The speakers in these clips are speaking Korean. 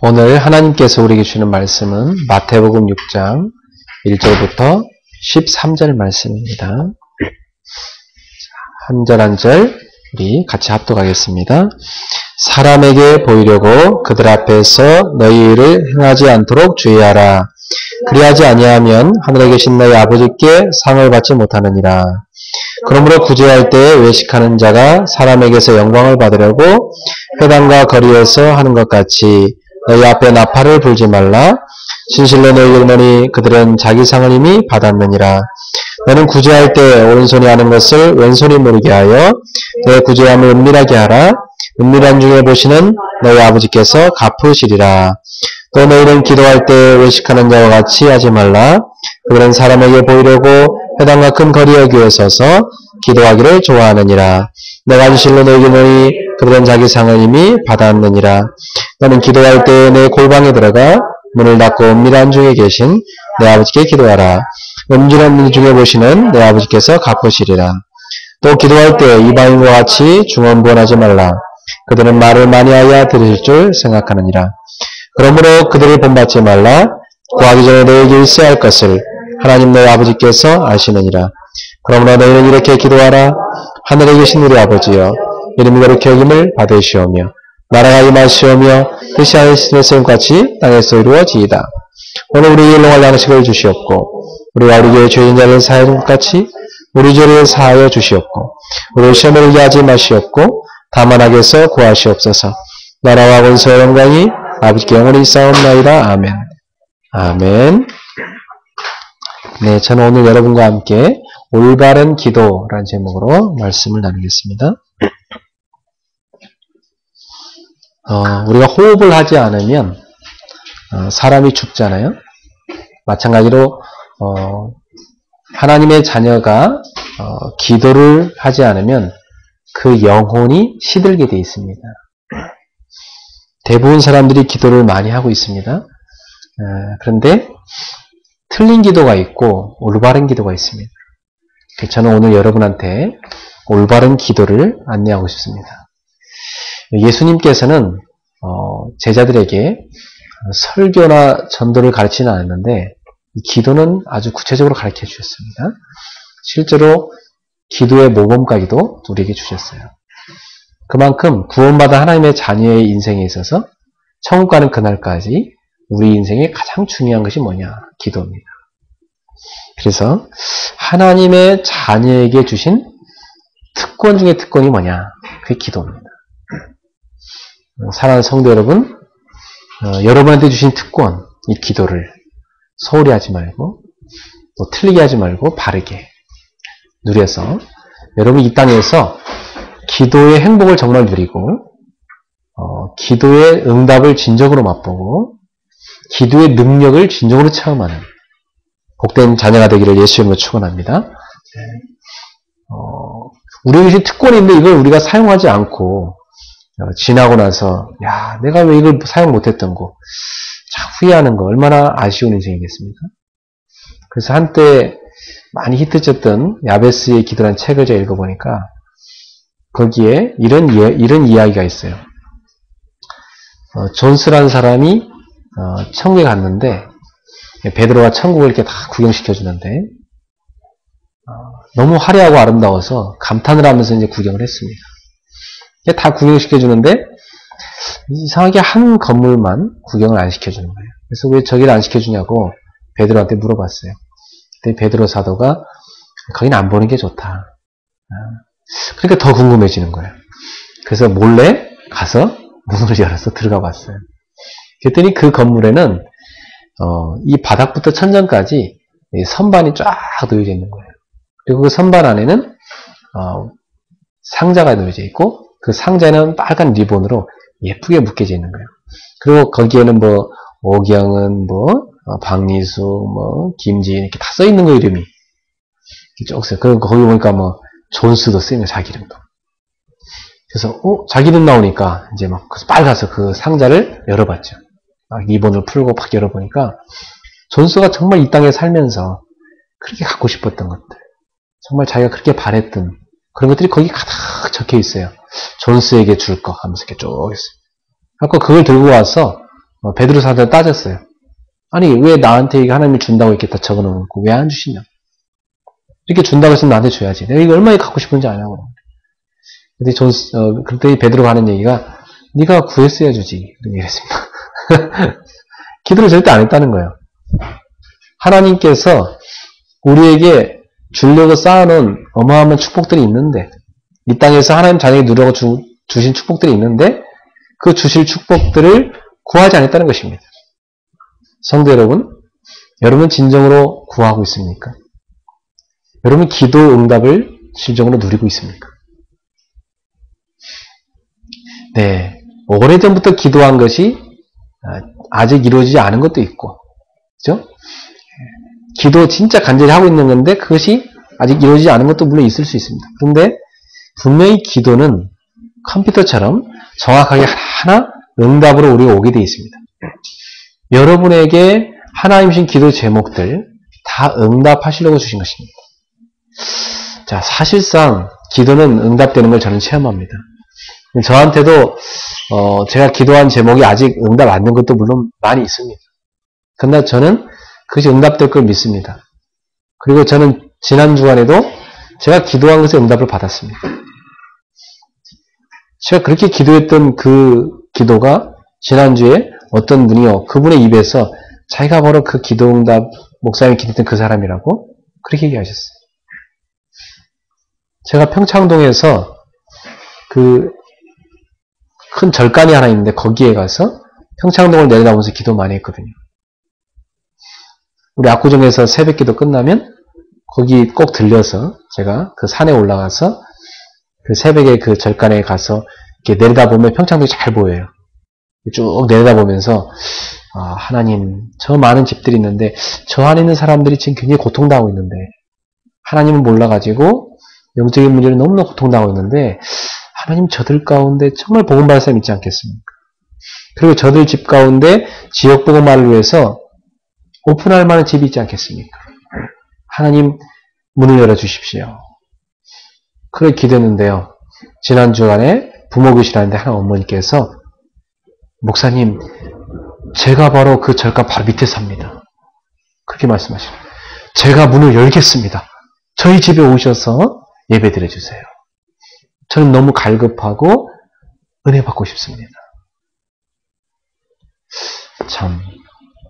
오늘 하나님께서 우리에게 주시는 말씀은 마태복음 6장 1절부터 13절 말씀입니다. 한 절 한 절 우리 같이 합독하겠습니다. 사람에게 보이려고 그들 앞에서 너희 일을 행하지 않도록 주의하라. 그리하지 아니하면 하늘에 계신 너희 아버지께 상을 받지 못하느니라. 그러므로 구제할 때에 외식하는 자가 사람에게서 영광을 받으려고 회당과 거리에서 하는 것 같이 너희 앞에 나팔을 불지 말라. 진실로 너희에게 이르노니 그들은 자기 상을 이미 받았느니라. 너는 구제할 때 오른손이 하는 것을 왼손이 모르게 하여 너의 구제함을 은밀하게 하라. 은밀한 중에 보시는 너희 아버지께서 갚으시리라. 또 너희는 기도할 때 외식하는 자와 같이 하지 말라. 그들은 사람에게 보이려고 회당과 큰 거리에 교에 서서 기도하기를 좋아하느니라. 내가 진실로 너희에게 이르노니 그들은 자기 상을 이미 받았느니라. 너는 기도할 때 내 골방에 들어가 문을 닫고 은밀한 중에 계신 내 아버지께 기도하라. 은밀한 문 중에 보시는 내 아버지께서 갚으시리라. 또 기도할 때 이방인과 같이 중언부언하지 말라. 그들은 말을 많이 하여 들으실 줄 생각하느니라. 그러므로 그들을 본받지 말라. 구하기 전에 너희에게 있어야 할 것을 하나님 너희 아버지께서 아시느니라. 그러므로 너희는 이렇게 기도하라. 하늘에 계신 우리 아버지여, 이름이 거룩히 여김을 받으시오며 나라가 임하시오며 뜻이 하늘에서 같이 땅에서 이루어지이다. 오늘 우리에게 일용할 양식을 주시옵고 우리가 우리에게 죄진 자를 사하여 준 것 같이 우리 죄를 사하여 주시옵고 우리를 시험에 들게 하지 마시옵고 다만 악에서 구하시옵소서. 나라와 권세와 영광이 아버지께 영원히 있사옵나이다. 아멘. 아멘. 네, 저는 오늘 여러분과 함께 올바른 기도라는 제목으로 말씀을 나누겠습니다. 우리가 호흡을 하지 않으면 사람이 죽잖아요. 마찬가지로 하나님의 자녀가 기도를 하지 않으면 그 영혼이 시들게 되어 있습니다. 대부분 사람들이 기도를 많이 하고 있습니다. 그런데 틀린 기도가 있고 올바른 기도가 있습니다. 저는 오늘 여러분한테 올바른 기도를 안내하고 싶습니다. 예수님께서는 제자들에게 설교나 전도를 가르치지는 않았는데 기도는 아주 구체적으로 가르쳐 주셨습니다. 실제로 기도의 모범까지도 우리에게 주셨어요. 그만큼 구원받은 하나님의 자녀의 인생에 있어서 천국 가는 그날까지 우리 인생에 가장 중요한 것이 뭐냐? 기도입니다. 그래서 하나님의 자녀에게 주신 특권 중에 특권이 뭐냐? 그게 기도입니다. 사랑하는 성도 여러분, 여러분한테 주신 특권, 이 기도를 소홀히 하지 말고 또 틀리게 하지 말고 바르게 누려서 여러분 이 땅에서 기도의 행복을 정말 누리고 기도의 응답을 진정으로 맛보고 기도의 능력을 진정으로 체험하는 복된 자녀가 되기를 예수님으로 축원합니다. 우리에게 주신 특권이 있는데 이걸 우리가 사용하지 않고 지나고 나서 야 내가 왜 이걸 사용 못했던 거 참 후회하는 거 얼마나 아쉬운 인생이겠습니까? 그래서 한때 많이 히트쳤던 야베스의 기도라는 책을 제가 읽어보니까 거기에 이런 이야기가 있어요. 존스라는 사람이 천국에 갔는데 베드로가 천국을 이렇게 다 구경시켜주는데 너무 화려하고 아름다워서 감탄을 하면서 이제 구경을 했습니다. 다 구경시켜주는데 이상하게 한 건물만 구경을 안 시켜주는 거예요. 그래서 왜 저기를 안 시켜주냐고 베드로한테 물어봤어요. 그때 베드로 사도가 거기는 안 보는 게 좋다. 그러니까 더 궁금해지는 거예요. 그래서 몰래 가서 문을 열어서 들어가 봤어요. 그랬더니 그 건물에는 이 바닥부터 천장까지 선반이 쫙 놓여져 있는 거예요. 그리고 그 선반 안에는 상자가 놓여져 있고 그 상자에는 빨간 리본으로 예쁘게 묶여져 있는 거예요. 그리고 거기에는 뭐 오경은 박리수 김지인 이렇게 다 써 있는 거 이름이 쭉 써요. 그리고 거기 보니까 존스도 쓰이는 자기 이름도. 그래서 자기 이름 나오니까 이제 막 빨가서 그 상자를 열어봤죠. 리본을 풀고 팍 열어보니까 존스가 정말 이 땅에 살면서 그렇게 갖고 싶었던 것들, 정말 자기가 그렇게 바랬던 그런 것들이 거기 가득 적혀 있어요. 존스에게 줄 거 하면서 이렇게 쭉 있어요. 아까 그걸 들고 와서 베드로 사도한테 따졌어요. 아니 왜 나한테 이게 하나님이 준다고 이렇게 다 적어놓고 왜 안 주시냐? 이렇게 준다고 했으면 나한테 줘야지. 내가 이거 얼마나 갖고 싶은지 아냐고. 근데 그때 베드로가 하는 얘기가 네가 구했어야 주지. 이런 얘기를 했습니다. 기도를 절대 안 했다는 거예요. 하나님께서 우리에게 주려고 쌓아놓은 어마어마한 축복들이 있는데 이 땅에서 하나님 자녀에게 누려고 주신 축복들이 있는데 그 주실 축복들을 구하지 않았다는 것입니다. 성도 여러분 진정으로 구하고 있습니까? 여러분 기도 응답을 실정으로 누리고 있습니까? 네, 오래전부터 기도한 것이 아직 이루어지지 않은 것도 있고, 그죠? 기도 진짜 간절히 하고 있는 건데 그것이 아직 이루어지지 않은 것도 물론 있을 수 있습니다. 그런데 분명히 기도는 컴퓨터처럼 정확하게 하나 응답으로 우리가 오게 되어 있습니다. 여러분에게 하나님 주신 기도 제목들 다 응답하시려고 주신 것입니다. 자, 사실상 기도는 응답되는 걸 저는 체험합니다. 저한테도 제가 기도한 제목이 아직 응답 안 된 것도 물론 많이 있습니다. 그러나 저는 그것이 응답될 걸 믿습니다. 그리고 저는 지난 주간에도 제가 기도한 것에 응답을 받았습니다. 제가 그렇게 기도했던 그 기도가 지난주에 어떤 분이요, 그분의 입에서 자기가 바로 그 기도 응답 목사님이 기도했던 그 사람이라고 그렇게 얘기하셨어요. 제가 평창동에서 그 큰 절간이 하나 있는데 거기에 가서 평창동을 내려다보면서 기도 많이 했거든요. 우리 압구정에서 새벽 기도 끝나면 거기 꼭 들려서 제가 그 산에 올라가서 그 새벽에 그 절간에 가서 이렇게 내려다보면 평창동이 잘 보여요. 쭉 내려다보면서 하나님 저 많은 집들이 있는데 저 안에 있는 사람들이 지금 굉장히 고통당하고 있는데 하나님은 몰라가지고 영적인 문제로 너무나 고통당하고 있는데 하나님 저들 가운데 정말 복음받을 사람 있지 않겠습니까? 그리고 저들 집 가운데 지역 복음화를 위해서 오픈할 만한 집이 있지 않겠습니까? 하나님 문을 열어주십시오. 그렇게 기도했는데요. 지난 주간에 부모교실하는데 한 어머니께서 목사님 제가 바로 그 절간 바로 밑에 삽니다. 그렇게 말씀하시고 제가 문을 열겠습니다. 저희 집에 오셔서 예배 드려주세요. 저는 너무 갈급하고 은혜 받고 싶습니다. 참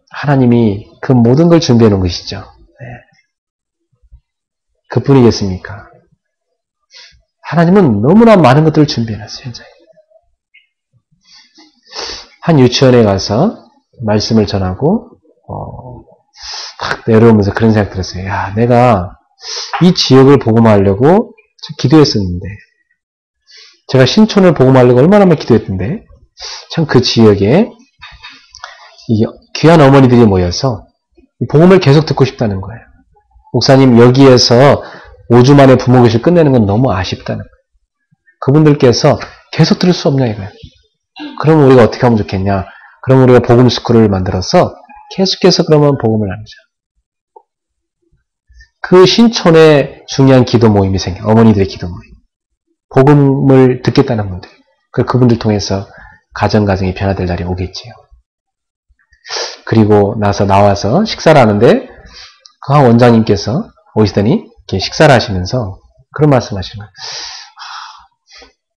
하나님이 그 모든 걸 준비해 놓은 것이죠. 네. 그뿐이겠습니까? 하나님은 너무나 많은 것들을 준비해 놨어요. 한 유치원에 가서 말씀을 전하고 딱 내려오면서 그런 생각 들었어요. 야, 내가 이 지역을 복음하려고 기도했었는데 제가 신촌을 복음하려고 얼마나 많이 기도했던데 참 그 지역에 이 귀한 어머니들이 모여서 복음을 계속 듣고 싶다는 거예요. 목사님 여기에서 5주 만에 부모교실 끝내는 건 너무 아쉽다는 거예요. 그분들께서 계속 들을 수 없냐 이거예요. 그럼 우리가 어떻게 하면 좋겠냐. 그럼 우리가 복음스쿨을 만들어서 계속해서 그러면 복음을 나누자. 그 신촌에 중요한 기도 모임이 생겨. 어머니들의 기도 모임. 복음을 듣겠다는 분들. 그분들 통해서 가정이 변화될 날이 오겠지요. 그리고 나와서 식사를 하는데 그 한 원장님께서 오시더니 이렇게 식사를 하시면서 그런 말씀 하시는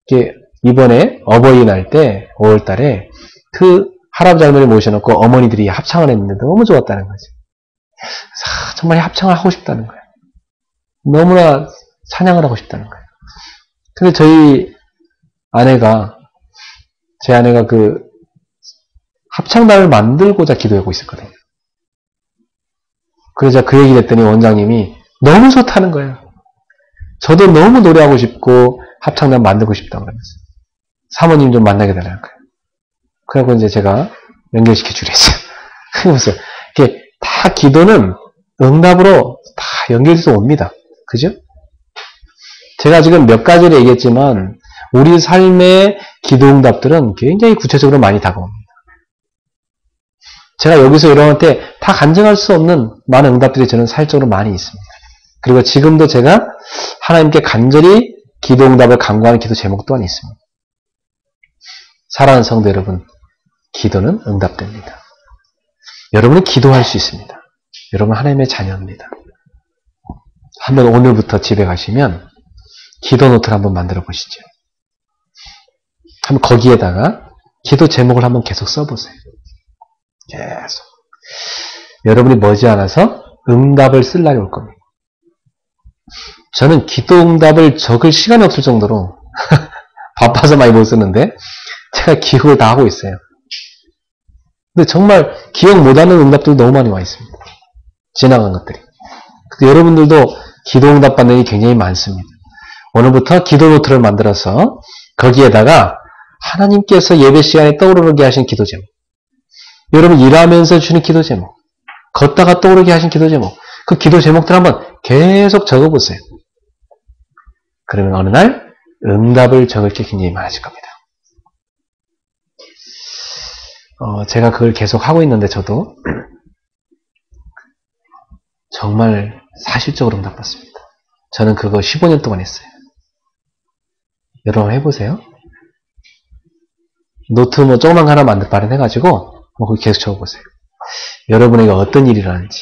거예요. 이번에 어버이날 때 5월 달에 그 할아버지 할머니 모셔놓고 어머니들이 합창을 했는데 너무 좋았다는 거죠. 정말 합창을 하고 싶다는 거예요. 너무나 찬양을 하고 싶다는 거예요. 근데 제 아내가 그 합창단을 만들고자 기도하고 있었거든요. 그러자 그 얘기를 했더니 원장님이 너무 좋다는 거예요. 저도 너무 노래하고 싶고 합창단 만들고 싶다고 그러면서 사모님 좀 만나게 달라는 거예요. 그래서 이제 제가 연결시켜 주려 했어요. 그래서 이게 다 기도는 응답으로 다 연결돼서 옵니다. 그죠? 제가 지금 몇 가지를 얘기했지만 우리 삶의 기도 응답들은 굉장히 구체적으로 많이 다가옵니다. 제가 여기서 여러분한테 다 간증할 수 없는 많은 응답들이 저는 사실적으로 많이 있습니다. 그리고 지금도 제가 하나님께 간절히 기도 응답을 간구하는 기도 제목 또한 있습니다. 사랑하는 성도 여러분, 기도는 응답됩니다. 여러분은 기도할 수 있습니다. 여러분 하나님의 자녀입니다. 한번 오늘부터 집에 가시면 기도 노트를 한번 만들어 보시죠. 한번 거기에다가 기도 제목을 한번 계속 써보세요. 계속. 여러분이 머지않아서 응답을 쓸 날이 올 겁니다. 저는 기도 응답을 적을 시간이 없을 정도로 바빠서 많이 못 쓰는데 제가 기억을 다 하고 있어요. 근데 정말 기억 못하는 응답들이 너무 많이 와 있습니다. 지나간 것들이. 여러분들도 기도 응답 받는 게 굉장히 많습니다. 오늘부터 기도 노트를 만들어서 거기에다가 하나님께서 예배 시간에 떠오르게 하신 기도 제목, 여러분 일하면서 주는 기도 제목, 걷다가 떠오르게 하신 기도 제목, 그 기도 제목들 한번 계속 적어보세요. 그러면 어느 날 응답을 적을 게 굉장히 많아질 겁니다. 제가 그걸 계속 하고 있는데 저도 정말 사실적으로 응답받습니다. 저는 그거 15년 동안 했어요. 여러분 해보세요. 노트 뭐 조그만 거 하나 마련해가지고 거기 계속 적어보세요. 여러분에게 어떤 일이 일어나는지.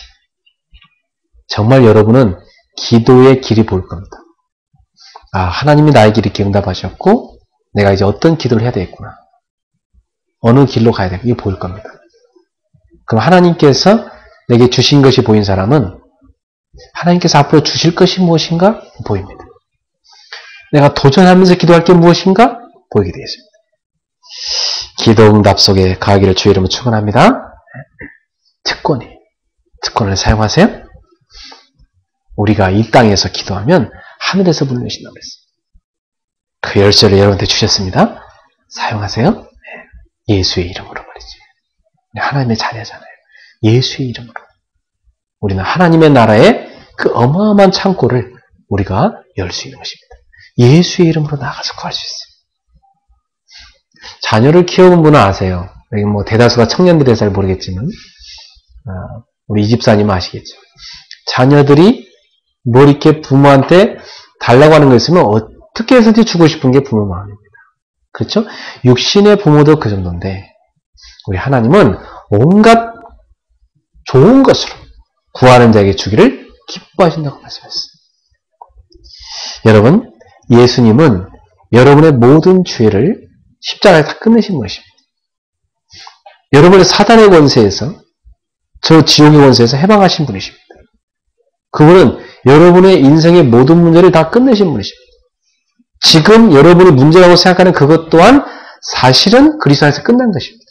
정말 여러분은 기도의 길이 보일 겁니다. 아, 하나님이 나에게 이렇게 응답하셨고 내가 이제 어떤 기도를 해야 되겠구나. 어느 길로 가야 되겠구나. 이게 보일 겁니다. 그럼 하나님께서 내게 주신 것이 보인 사람은 하나님께서 앞으로 주실 것이 무엇인가 보입니다. 내가 도전하면서 기도할 게 무엇인가 보이게 되겠습니다. 기도 응답 속에 가기를 주의 이름으로 축원합니다. 특권을 사용하세요. 우리가 이 땅에서 기도하면 하늘에서 불러주신다고 그랬어요. 그 열쇠를 여러분한테 주셨습니다. 사용하세요. 예수의 이름으로 말이지. 하나님의 자녀잖아요. 예수의 이름으로. 우리는 하나님의 나라의 그 어마어마한 창고를 우리가 열 수 있는 것입니다. 예수의 이름으로 나가서 구할 수 있어요. 자녀를 키워본 분은 아세요. 여기 뭐 대다수가 청년들이 잘 모르겠지만 우리 이 집사님은 아시겠죠. 자녀들이 뭘 이렇게 부모한테 달라고 하는 거 있으면 어떻게 해서든지 주고 싶은 게 부모 마음입니다. 그렇죠? 육신의 부모도 그 정도인데 우리 하나님은 온갖 좋은 것으로 구하는 자에게 주기를 기뻐하신다고 말씀했어요. 여러분, 예수님은 여러분의 모든 죄를 십자가에 다 끝내신 것입니다. 여러분의 사단의 권세에서 저 지옥의 권세에서 해방하신 분이십니다. 그분은 여러분의 인생의 모든 문제를 다 끝내신 분이십니다. 지금 여러분이 문제라고 생각하는 그것 또한 사실은 그리스도 안에서 끝난 것입니다.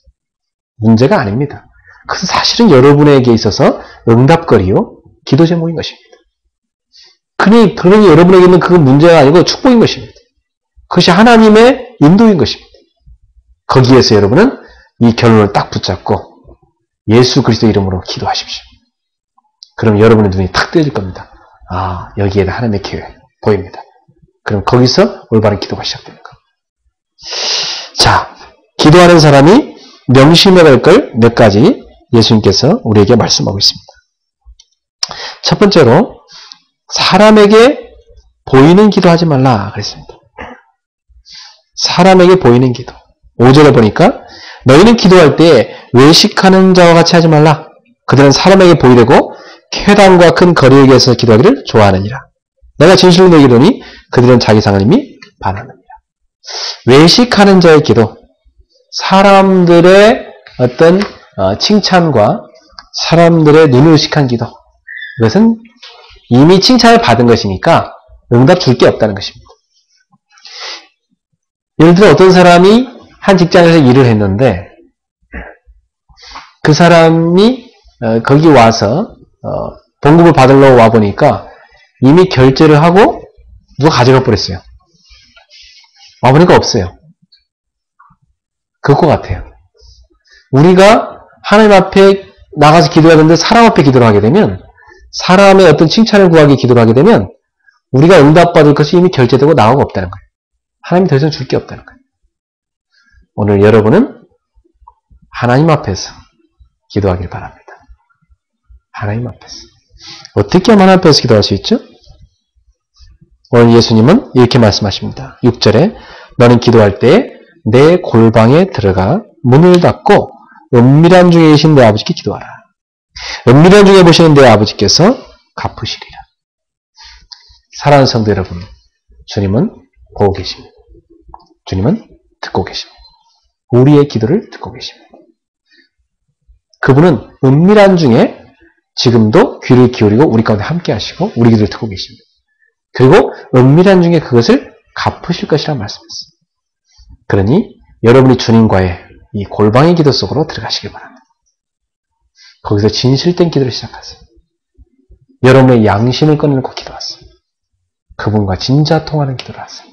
문제가 아닙니다. 그것은 사실은 여러분에게 있어서 응답거리요 기도 제목인 것입니다. 그러니 여러분에게 있는 그건 문제가 아니고 축복인 것입니다. 그것이 하나님의 인도인 것입니다. 거기에서 여러분은 이 결론을 딱 붙잡고 예수 그리스도 이름으로 기도하십시오. 그럼 여러분의 눈이 탁 뜨여질 겁니다. 아, 여기에다 하나님의 계획 보입니다. 그럼 거기서 올바른 기도가 시작됩니다. 자, 기도하는 사람이 명심해야 될 걸 몇 가지 예수님께서 우리에게 말씀하고 있습니다. 첫 번째로 사람에게 보이는 기도하지 말라 그랬습니다. 사람에게 보이는 기도. 5절에 보니까 너희는 기도할 때 외식하는 자와 같이 하지 말라. 그들은 사람에게 보이려고 쾌단과 큰 거리에서 기도하기를 좋아하느니라. 내가 진실로 너희에게 이르노니 그들은 자기 상을 이미 반하느니라. 외식하는 자의 기도. 사람들의 어떤 칭찬과 사람들의 눈을 의식한 기도. 이것은 이미 칭찬을 받은 것이니까 응답 줄 게 없다는 것입니다. 예를 들어 어떤 사람이 한 직장에서 일을 했는데 그 사람이 거기 와서 봉급을 받으려고 와보니까 이미 결제를 하고 누가 가져가 버렸어요. 와보니까 없어요. 그것 같아요. 우리가 하나님 앞에 나가서 기도해야 되는데 사람 앞에 기도를 하게 되면 사람의 어떤 칭찬을 구하기 기도를 하게 되면 우리가 응답받을 것이 이미 결제되고 나오고 없다는 거예요. 하나님이 더 이상 줄 게 없다는 거예요. 오늘 여러분은 하나님 앞에서 기도하길 바랍니다. 하나님 앞에서. 어떻게 하면 하나님 앞에서 기도할 수 있죠? 오늘 예수님은 이렇게 말씀하십니다. 6절에 너는 기도할 때 내 골방에 들어가 문을 닫고 은밀한 중에 계신 내 아버지께 기도하라. 은밀한 중에 보시는 내 아버지께서 갚으시리라. 사랑하는 성도 여러분, 주님은 보고 계십니다. 주님은 듣고 계십니다. 우리의 기도를 듣고 계십니다. 그분은 은밀한 중에 지금도 귀를 기울이고 우리 가운데 함께 하시고 우리 기도를 듣고 계십니다. 그리고 은밀한 중에 그것을 갚으실 것이라는 말씀이었습니다. 그러니 여러분이 주님과의 이 골방의 기도 속으로 들어가시길 바랍니다. 거기서 진실된 기도를 시작하세요. 여러분의 양심을 꺼내놓고 기도하세요. 그분과 진짜 통하는 기도를 하세요.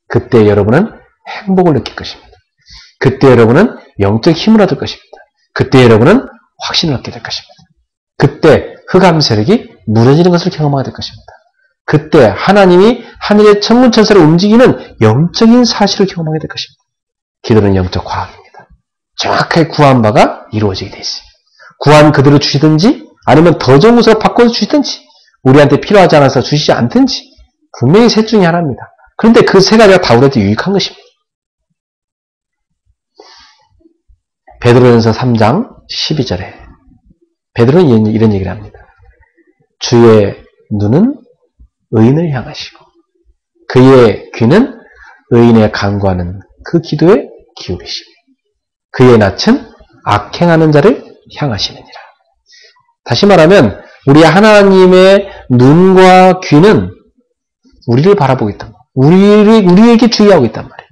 그때 여러분은 행복을 느낄 것입니다. 그때 여러분은 영적 힘을 얻을 것입니다. 그때 여러분은 확신을 얻게 될 것입니다. 그때 흑암 세력이 무너지는 것을 경험하게 될 것입니다. 그때 하나님이 하늘의 천문천사를 움직이는 영적인 사실을 경험하게 될 것입니다. 기도는 영적 과학입니다. 정확하게 구한 바가 이루어지게 되어 있습니다. 구한 그대로 주시든지 아니면 더 좋은 것으로 바꿔서 주시든지 우리한테 필요하지 않아서 주시지 않든지 분명히 셋 중에 하나입니다. 그런데 그 세 가지가 다 우리한테 유익한 것입니다. 베드로전서 3장 12절에 베드로는 이런 얘기를 합니다. 주의 눈은 의인을 향하시고 그의 귀는 의인의 간구하는 그 기도에 기울이시고 그의 낯은 악행하는 자를 향하시느니라. 다시 말하면 우리 하나님의 눈과 귀는 우리를 바라보고 있단 말이에요. 우리에게 주의하고 있단 말이에요.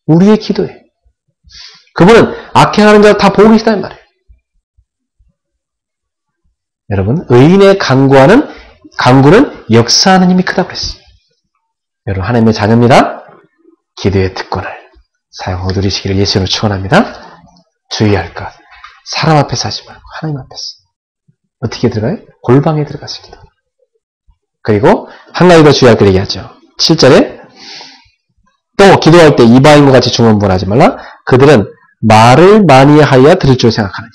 우리의 기도에. 그분은 악행하는 자를 다 보고 계시단 말이에요. 여러분, 의인의 간구는 역사하는 힘이 크다고 그랬어요. 여러분, 하나님의 자녀입니다. 기도의 특권을 사용하고 누리시기를 예수로 축원합니다. 주의할 것. 사람 앞에서 하지 말고 하나님 앞에서. 어떻게 들어가요? 골방에 들어가서 기도. 그리고 한 가지 더 주의할 걸 얘기하죠. 7절에 또 기도할 때 이방인과 같이 중언부언하지 말라. 그들은 말을 많이 하여 들을 줄 생각하느니라.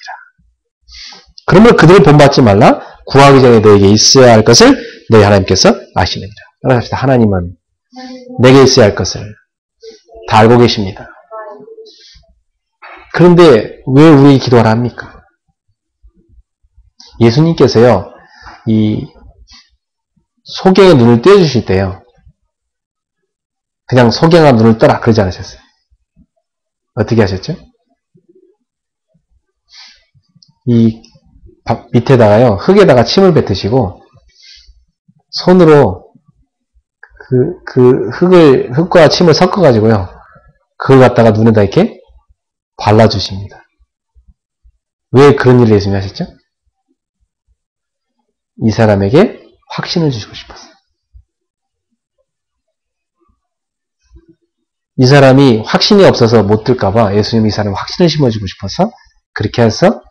그러므로 그들을 본받지 말라. 구하기 전에 너에게 있어야 할 것을 너희 하나님께서 아시느니라. 따라합시다. 하나님은 내게 있어야 할 것을 다 알고 계십니다. 그런데 왜 우리 기도하라 합니까? 예수님께서요, 이 소경의 눈을 떼어주실 때요, 그냥 소경아 눈을 떠라 그러지 않으셨어요. 어떻게 하셨죠? 이 밑에다가요, 흙에다가 침을 뱉으시고 손으로 흙과 침을 섞어가지고요, 그걸 갖다가 눈에다 이렇게 발라주십니다. 왜 그런 일을 예수님이 하셨죠? 이 사람에게 확신을 주시고 싶었어요. 이 사람이 확신이 없어서 못 들까봐 예수님이 이 사람에 확신을 심어주고 싶어서 그렇게 해서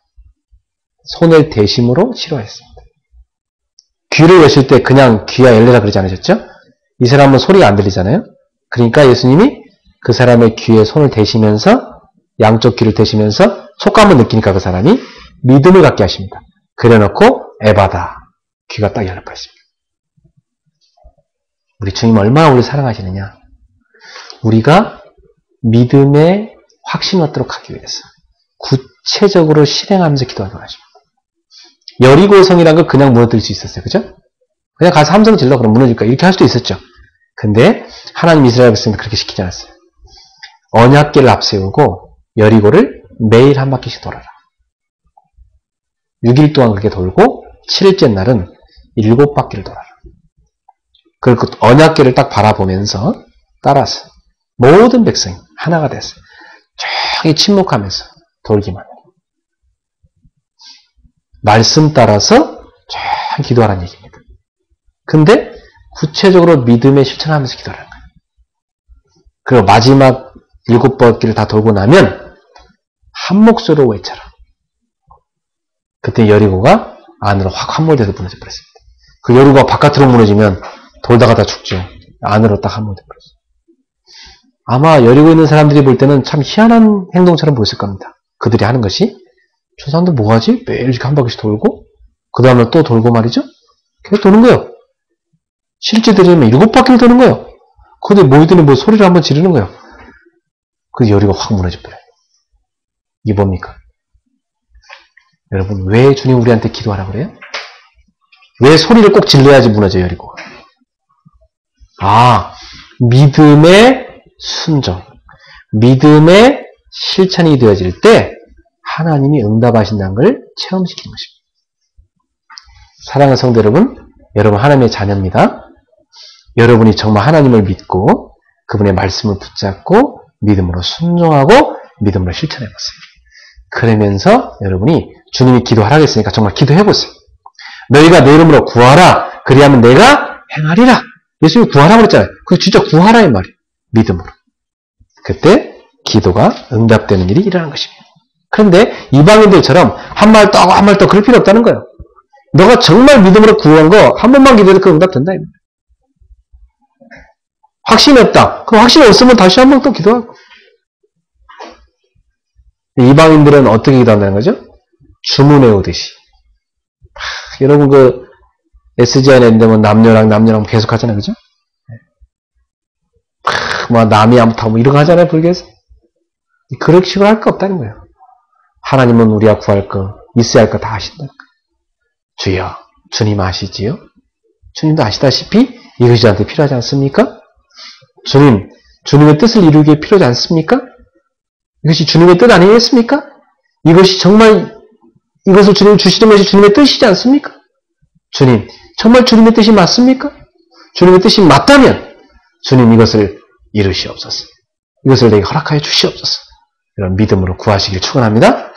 손을 대심으로 치료했습니다. 귀를 여실 때 그냥 귀가 열려라 그러지 않으셨죠? 이 사람은 소리가 안 들리잖아요. 그러니까 예수님이 그 사람의 귀에 손을 대시면서 양쪽 귀를 대시면서 촉감을 느끼니까 그 사람이 믿음을 갖게 하십니다. 그래놓고 에바다. 귀가 딱 열려버렸습니다. 우리 주님 얼마나 우리를 사랑하시느냐. 우리가 믿음의 확신을 얻도록 하기 위해서 구체적으로 실행하면서 기도하도록 하십니다. 여리고의 성이라는 걸 그냥 무너뜨릴 수 있었어요. 그죠? 그냥 가서 함성 질러 그럼 무너질까? 이렇게 할 수도 있었죠. 근데 하나님 이스라엘 백성은 그렇게 시키지 않았어요. 언약궤를 앞세우고 여리고를 매일 한 바퀴씩 돌아라. 6일 동안 그렇게 돌고 7일째 날은 7바퀴를 돌아라. 그리고 언약궤를 딱 바라보면서 따라서 모든 백성이 하나가 됐어요. 저기 침묵하면서 돌기만 해요. 말씀 따라서 잘 기도하라는 얘기입니다. 근데 구체적으로 믿음에 실천하면서 기도하라는 거예요. 그리고 마지막 7바퀴를 다 돌고 나면 한 목소리로 외쳐라. 그때 여리고가 안으로 확 함몰돼서 무너져 버렸습니다. 그 여리고가 바깥으로 무너지면 돌다가 다 죽죠. 안으로 딱 함몰돼 버렸어요. 아마 여리고 있는 사람들이 볼 때는 참 희한한 행동처럼 보였을 겁니다. 그들이 하는 것이 저 사람들 뭐하지? 매일 이렇게 한 바퀴씩 돌고 그 다음에 또 돌고 말이죠. 계속 도는 거예요. 실제 들으면 7바퀴를 도는 거예요. 근데 모이더니 뭐 소리를 한번 지르는 거예요. 그래서 여리고 확 무너져 버려요. 이게 뭡니까? 여러분, 왜 주님 우리한테 기도하라고 그래요? 왜 소리를 꼭 질러야지 무너져요, 여리고? 믿음의 순종, 믿음의 실천이 되어질 때 하나님이 응답하신다는 걸 체험시키는 것입니다. 사랑하는 성도 여러분 하나님의 자녀입니다. 여러분이 정말 하나님을 믿고 그분의 말씀을 붙잡고 믿음으로 순종하고 믿음으로 실천해보세요. 그러면서 여러분이 주님이 기도하라고 했으니까 정말 기도해보세요. 너희가 내 이름으로 구하라. 그리하면 내가 행하리라. 예수님이 구하라고 그랬잖아요. 그거 진짜 구하라 이 말이에요. 믿음으로. 그때 기도가 응답되는 일이 일어나는 것입니다. 그런데 이방인들처럼 한 말 또 하고 한 말 또 그럴 필요 없다는 거예요. 너가 정말 믿음으로 구한 거 한 번만 기도해도 그 응답된다. 확신이 없다. 그럼 확신이 없으면 다시 한 번 또 기도하고. 이방인들은 어떻게 기도한다는 거죠? 주문해 오듯이. 여러분 SGI에 되면 남녀랑 계속 하잖아요. 그죠? 남이 암타 이런 거 하잖아요. 불교에서. 그런 식으로 할 거 없다는 거예요. 하나님은 우리가 구할 거, 있어야 할 거 다 아신다. 주여, 주님 아시지요? 주님도 아시다시피 이것이 저한테 필요하지 않습니까? 주님의 뜻을 이루기 위해 필요하지 않습니까? 이것이 주님의 뜻 아니겠습니까? 이것이 정말 이것을 주님 주시는 것이 주님의 뜻이지 않습니까? 주님, 정말 주님의 뜻이 맞습니까? 주님의 뜻이 맞다면 주님 이것을 이루시옵소서. 이것을 내게 허락하여 주시옵소서. 이런 믿음으로 구하시길 축원합니다.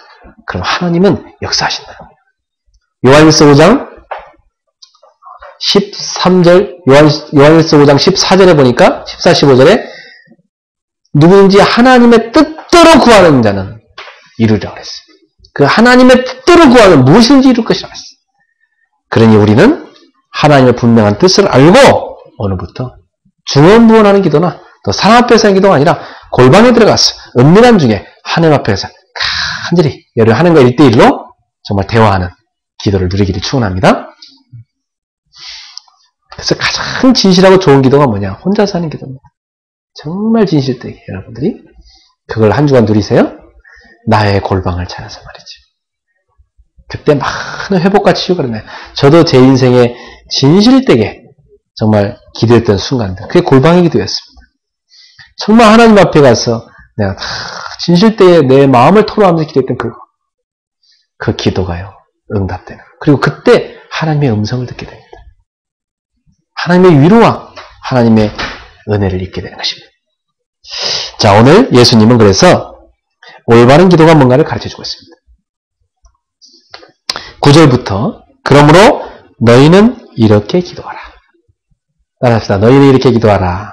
그럼 하나님은 역사하신다. 요한일서 5장 13절, 요한일서 5장 14절에 보니까 14, 15절에 누구든지 하나님의 뜻대로 구하는 자는 이루리라고 했어요. 그 하나님의 뜻대로 구하면 무엇이든지 이룰 것이라고 했어요. 그러니 우리는 하나님의 분명한 뜻을 알고 오늘부터 중언부언하는 기도나 또 사람 앞에서 하는 기도가 아니라 골방에 들어가서 은밀한 중에 하나님 앞에서 간절히 열을 하는 거 1대1로 정말 대화하는 기도를 누리기를 축원합니다. 그래서 가장 진실하고 좋은 기도가 뭐냐? 혼자서 하는 기도입니다. 정말 진실되게 여러분들이 그걸 한 주간 누리세요. 나의 골방을 찾아서 말이죠. 그때 많은 회복과 치유가 일어나요. 저도 제 인생에 진실되게 정말 기도했던 순간들, 그게 골방의 기도였습니다. 정말 하나님 앞에 가서 내가 진실되게 내 마음을 토로하면서 기도했던 그 기도가요, 응답되는. 그리고 그때 하나님의 음성을 듣게 됩니다. 하나님의 위로와 하나님의 은혜를 잊게 되는 것입니다. 자, 오늘 예수님은 그래서 올바른 기도가 뭔가를 가르쳐주고 있습니다. 9절부터 그러므로 너희는 이렇게 기도하라. 따라합시다. 너희는 이렇게 기도하라.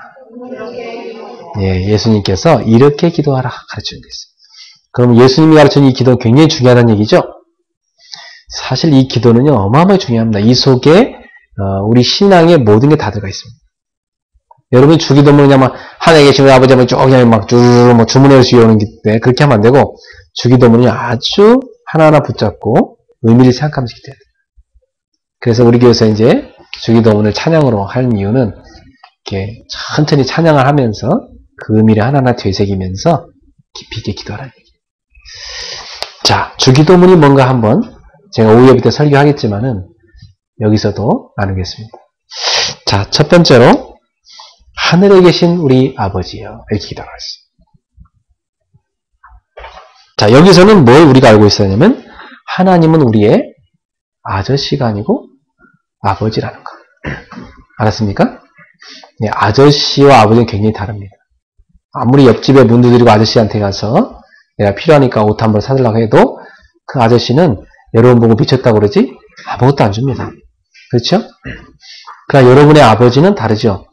예, 예수님께서 이렇게 기도하라 가르치는 게 있어요. 그럼 예수님이 가르치는 이 기도는 굉장히 중요하다는 얘기죠. 사실 이 기도는요, 어마어마하게 중요합니다. 이 속에 우리 신앙의 모든 게 다 들어가 있습니다. 여러분이 주기도문은 그냥 하늘에 계시는 아버지 하면 쭉 그냥 막 주문해 주시오는 때 그렇게 하면 안 되고, 주기도문이 아주 하나하나 붙잡고 의미를 생각하면서 기도해야 돼요. 그래서 우리 교회에서 이제 주기도문을 찬양으로 하는 이유는 이렇게 천천히 찬양을 하면서 그 의미를 하나하나 되새기면서 깊이 있게 기도하라는 얘기예요. 자, 주기도문이 뭔가 한번 제가 오후 예배 때 설교하겠지만은 여기서도 나누겠습니다. 자, 첫 번째로 하늘에 계신 우리 아버지여, 이렇게 기도를 했어요. 자, 여기서는 뭘 우리가 알고 있어야 하냐면 하나님은 우리의 아저씨가 아니고 아버지라는 거. 알았습니까? 네, 아저씨와 아버지는 굉장히 다릅니다. 아무리 옆집에 문 두드리고 아저씨한테 가서 내가 필요하니까 옷 한 벌 사달라고 해도 그 아저씨는 여러분 보고 미쳤다고 그러지 아무것도 안 줍니다. 그렇죠? 그러나 여러분의 아버지는 다르죠.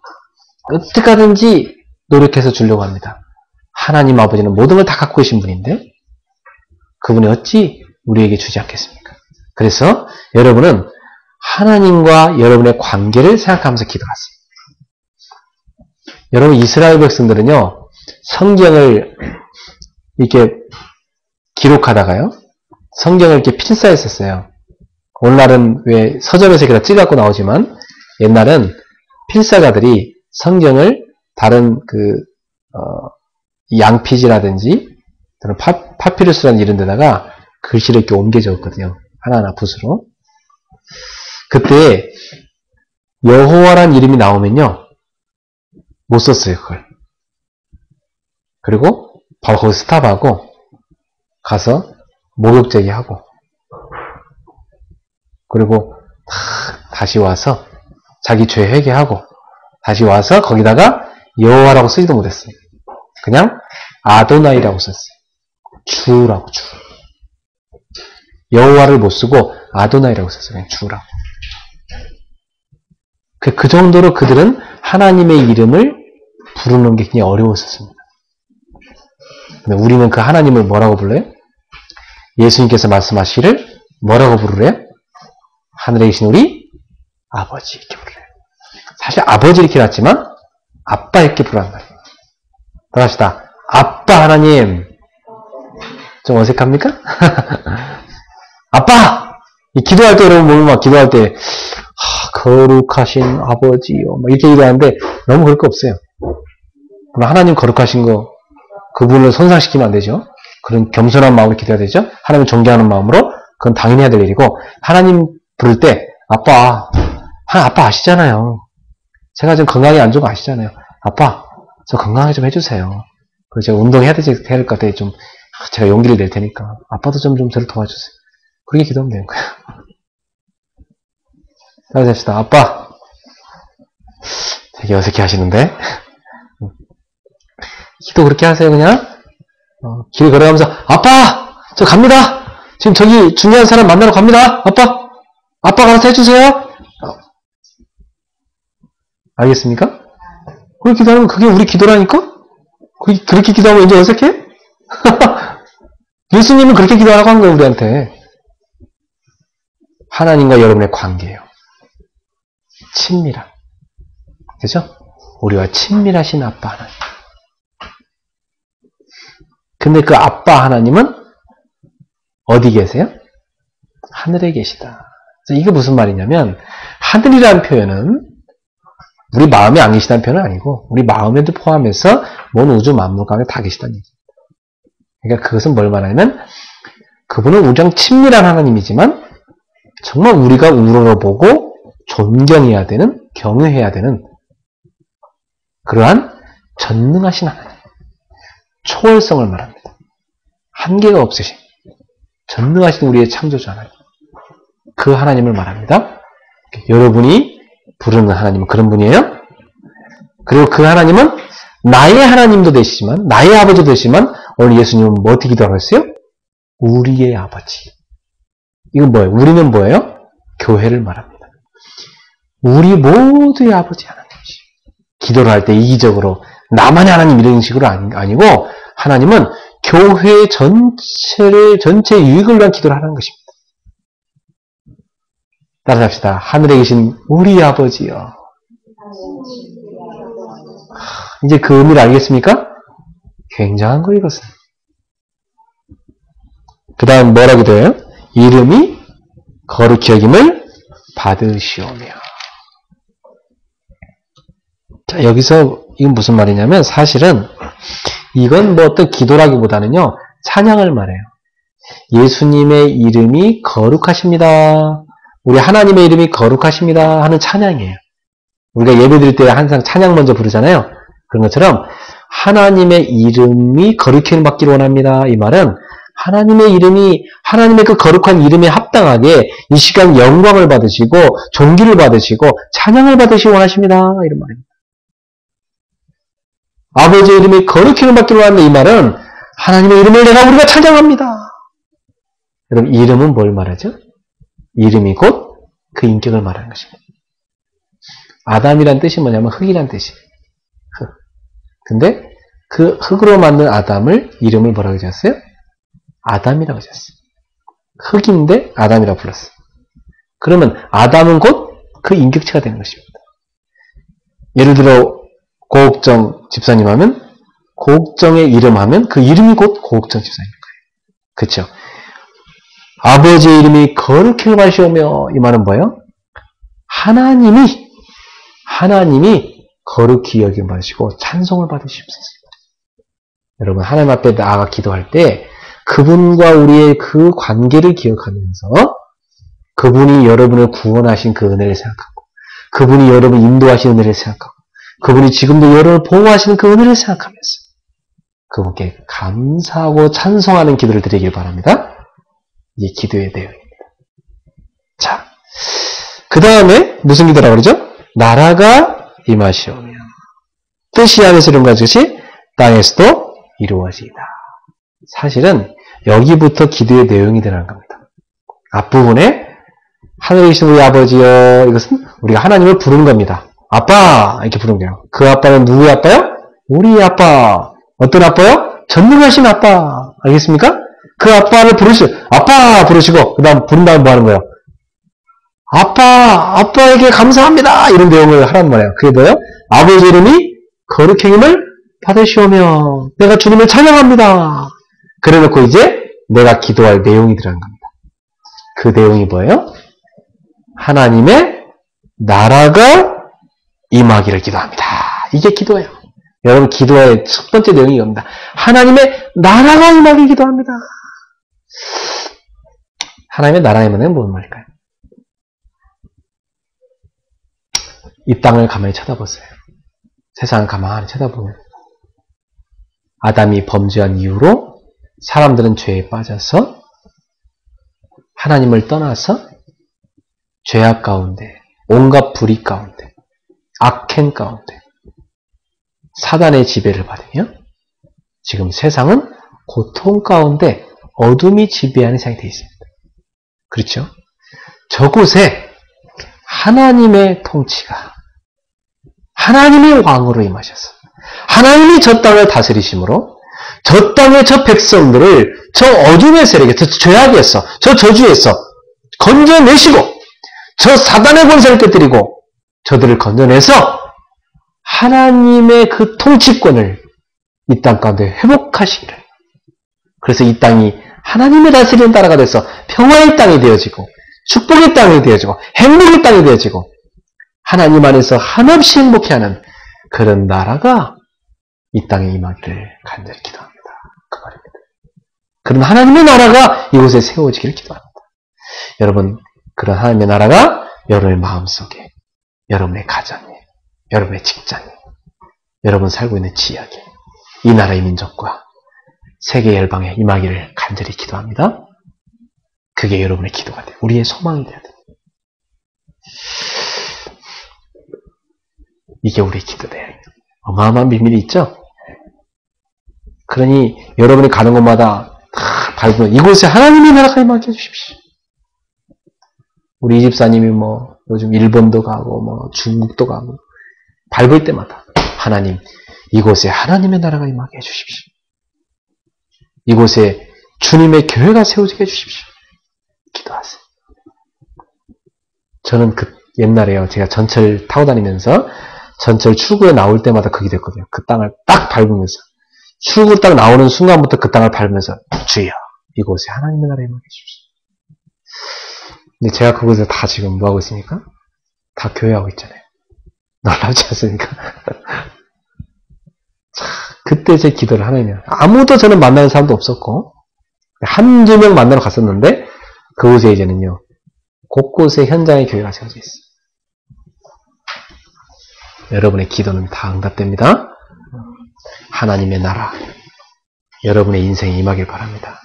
어떻게 하든지 노력해서 주려고 합니다. 하나님 아버지는 모든 걸 다 갖고 계신 분인데 그분이 어찌 우리에게 주지 않겠습니까? 그래서 여러분은 하나님과 여러분의 관계를 생각하면서 기도하세요. 여러분, 이스라엘 백성들은요, 성경을 이렇게 기록하다가요, 성경을 이렇게 필사했었어요. 오늘날은 왜 서점에서 이렇게 찔갖고 나오지만 옛날은 필사가들이 성경을 다른 양피지라든지 저는 파피루스라는 이런 데다가 글씨를 이렇게 옮겨 적었거든요. 하나하나 붓으로. 그때 여호와란 이름이 나오면요. 못 썼어요, 그걸. 그리고 바로 거기서 스탑하고 가서 목욕제기 하고 그리고 다시 와서 자기 죄 회개하고 다시 와서 거기다가 여호와라고 쓰지도 못했어요. 그냥 아도나이라고 썼어요. 주라고 주. 여호와를 못 쓰고 아도나이라고 썼어요. 그냥 주라고. 그 정도로 그들은 하나님의 이름을 부르는 게 굉장히 어려웠었습니다. 근데 우리는 그 하나님을 뭐라고 불러요? 예수님께서 말씀하시기를 뭐라고 부르래요? 하늘에 계신 우리 아버지 이렇게 부르래요. 사실 아버지 이렇게 놨지만 아빠 이렇게 부르는 거예요. 더 합시다. 아빠 하나님. 좀 어색합니까? 아빠! 기도할 때 여러분 보면 막 기도할 때 거룩하신 아버지요 이렇게 기도하는데 너무 그럴 거 없어요. 그럼 하나님 거룩하신 거 그분을 손상시키면 안 되죠. 그런 겸손한 마음으로 기도해야 되죠. 하나님을 존경하는 마음으로 그건 당연히 해야 될 일이고 하나님 부를 때 아빠 아시잖아요. 제가 좀 건강이 안 좋은 거 아시잖아요. 아빠 저 건강하게 좀 해주세요. 그리고 제가 운동해야 될 것 같아요. 좀 제가 용기를 낼 테니까 아빠도 좀 저를 도와주세요. 그렇게 기도하면 되는 거예요. 다시 합시다. 아빠 되게 어색해 하시는데 기도 그렇게 하세요. 그냥 길 걸어가면서 아빠 저 갑니다. 지금 저기 중요한 사람 만나러 갑니다. 아빠가 알아서 해주세요. 알겠습니까? 그렇게 기도하면 그게 우리 기도라니까? 그렇게 기도하면 이제 어색해? 예수님은 그렇게 기도하라고 한 거예요. 우리한테. 하나님과 여러분의 관계예요. 친밀함. 그죠? 우리와 친밀하신 아빠 하나님. 근데 그 아빠 하나님은 어디 계세요? 하늘에 계시다. 이게 무슨 말이냐면 하늘이라는 표현은 우리 마음에 안 계시다는 표현은 아니고 우리 마음에도 포함해서 먼 우주 만물 가운데 다 계시다는 얘기예요. 그러니까 그것은 뭘 말하냐면 그분은 우리랑 친밀한 하나님이지만 정말 우리가 우러러보고 존경해야 되는, 경외해야 되는 그러한 전능하신 하나님. 초월성을 말합니다. 한계가 없으신 전능하신 우리의 창조주 하나님. 그 하나님을 말합니다. 여러분이 부르는 하나님은 그런 분이에요. 그리고 그 하나님은 나의 하나님도 되시지만 나의 아버지도 되시지만 오늘 예수님은 뭐 어떻게 기도하고 있어요? 우리의 아버지. 이건 뭐예요? 우리는 뭐예요? 교회를 말합니다. 우리 모두의 아버지 하나님이시. 기도를 할 때 이기적으로 나만의 하나님 이런 식으로 아니고 하나님은 교회 전체 유익을 위한 기도를 하는 것입니다. 따라합시다. 하늘에 계신 우리 아버지요. 이제 그 의미를 알겠습니까? 굉장한 거 이것은. 그 다음 뭐라고 돼요? 이름이 거룩히 여김을 받으시오며. 자, 여기서 이건 무슨 말이냐면 사실은 이건 뭐 어떤 기도라기보다는요 찬양을 말해요. 예수님의 이름이 거룩하십니다. 우리 하나님의 이름이 거룩하십니다 하는 찬양이에요. 우리가 예배 드릴 때 항상 찬양 먼저 부르잖아요. 그런 것처럼 하나님의 이름이 거룩히 받기를 원합니다. 이 말은 하나님의 이름이 하나님의 그 거룩한 이름에 합당하게 이 시간 영광을 받으시고 존귀를 받으시고 찬양을 받으시기 원하십니다. 이런 말입니다. 아버지의 이름이 거룩히 받기를 원한다. 이 말은 하나님의 이름을 내가 우리가 찬양합니다. 여러분 이름은 뭘 말하죠? 이름이 곧 그 인격을 말하는 것입니다. 아담이란 뜻이 뭐냐면 흙이란 뜻이에요. 흙. 근데 그 흙으로 만든 아담을 이름을 뭐라고 지었어요? 아담이라고 지었어요. 흙인데 아담이라고 불렀어요. 그러면 아담은 곧 그 인격체가 되는 것입니다. 예를 들어 고옥정 집사님 하면 고옥정의 이름 하면 그 이름이 곧 고옥정 집사님인 거예요. 그렇죠? 아버지의 이름이 거룩히 받으시오며 이 말은 뭐예요? 하나님이 거룩히 여김 받으시고 찬송을 받으시옵소서. 여러분 하나님 앞에 나아가 기도할 때 그분과 우리의 그 관계를 기억하면서 그분이 여러분을 구원하신 그 은혜를 생각하고 그분이 여러분을 인도하신 은혜를 생각하고 그분이 지금도 여러분을 보호하시는 그 은혜를 생각하면서 그분께 감사하고 찬송하는 기도를 드리길 바랍니다. 이게 기도의 내용입니다. 자, 그 다음에 무슨 기도라고 그러죠? 나라가 임하시오며 뜻이 하늘에서 이룬 것이 땅에서도 이루어지이다. 사실은 여기부터 기도의 내용이 들어가는 겁니다. 앞부분에 하늘에 계신 우리 아버지여, 이것은 우리가 하나님을 부르는 겁니다. 아빠 이렇게 부르는 거예요. 그 아빠는 누구의 아빠요? 우리 아빠. 어떤 아빠요? 전능하신 아빠. 알겠습니까? 그 아빠를 아빠 부르시고 그 다음 부른 다음 뭐 하는 거예요? 아빠에게 감사합니다. 이런 내용을 하란 말이에요. 그게 뭐예요? 아버지 이름이 거룩히 힘을 받으시오며 내가 주님을 찬양합니다. 그래놓고 이제 내가 기도할 내용이 들어간 겁니다. 그 내용이 뭐예요? 하나님의 나라가 임하기를 기도합니다. 이게 기도예요. 여러분 기도의 첫 번째 내용이 이겁니다. 하나님의 나라가 임하기를 기도합니다. 하나님의 나라 임하는 무슨 말일까요? 이 땅을 가만히 쳐다보세요. 세상을 가만히 쳐다보면 아담이 범죄한 이후로 사람들은 죄에 빠져서 하나님을 떠나서 죄악 가운데, 온갖 불의 가운데, 악행 가운데 사단의 지배를 받으며 지금 세상은 고통 가운데 어둠이 지배하는 세상이 되어 있습니다. 그렇죠? 저곳에 하나님의 통치가 하나님의 왕으로 임하셔서 하나님이 저 땅을 다스리심으로 저 땅의 저 백성들을 저 어둠의 세력에, 저 죄악에서, 저 저주에서 건져내시고 저 사단의 권세를 깨뜨리고 저들을 건져내서 하나님의 그 통치권을 이 땅 가운데 회복하시기를. 그래서 이 땅이 하나님의 다스리는 나라가 돼서 평화의 땅이 되어지고 축복의 땅이 되어지고 행복의 땅이 되어지고 하나님 안에서 한없이 행복해하는 그런 나라가 이 땅에 임하기를 간절히 기도합니다. 그 말입니다. 그런 하나님의 나라가 이곳에 세워지기를 기도합니다. 여러분, 그런 하나님의 나라가 여러분의 마음속에, 여러분의 가정에, 여러분의 직장에, 여러분 살고 있는 지역에, 이 나라의 민족과 세계 열방에 임하기를 간절히 기도합니다. 그게 여러분의 기도가 돼요. 우리의 소망이 돼야 돼요. 이게 우리의 기도돼요. 어마어마한 비밀이 있죠? 그러니 여러분이 가는 곳마다 다 밟으면 이곳에 하나님의 나라가 임하게 해주십시오. 우리 이 집사님이 요즘 일본도 가고 중국도 가고 밟을 때마다 하나님 이곳에 하나님의 나라가 임하게 해주십시오. 이곳에 주님의 교회가 세워지게 해주십시오. 기도하세요. 저는 옛날에요. 제가 전철 타고 다니면서 전철 출구에 나올 때마다 그게 됐거든요. 그 땅을 딱 밟으면서 출구 딱 나오는 순간부터 그 땅을 밟으면서 주여 이곳에 하나님의 나라에 임하게 해주십시오. 근데 제가 그곳에서 다 지금 뭐하고 있습니까? 다 교회하고 있잖아요. 놀랍지 않습니까? 자, 그때 제 기도를 하나님이요. 아무도 저는 만나는 사람도 없었고 한두 명 만나러 갔었는데 그곳에 이제는요. 곳곳에 현장의 교회가 세워져 있어요. 여러분의 기도는 다 응답됩니다. 하나님의 나라 여러분의 인생에 임하길 바랍니다.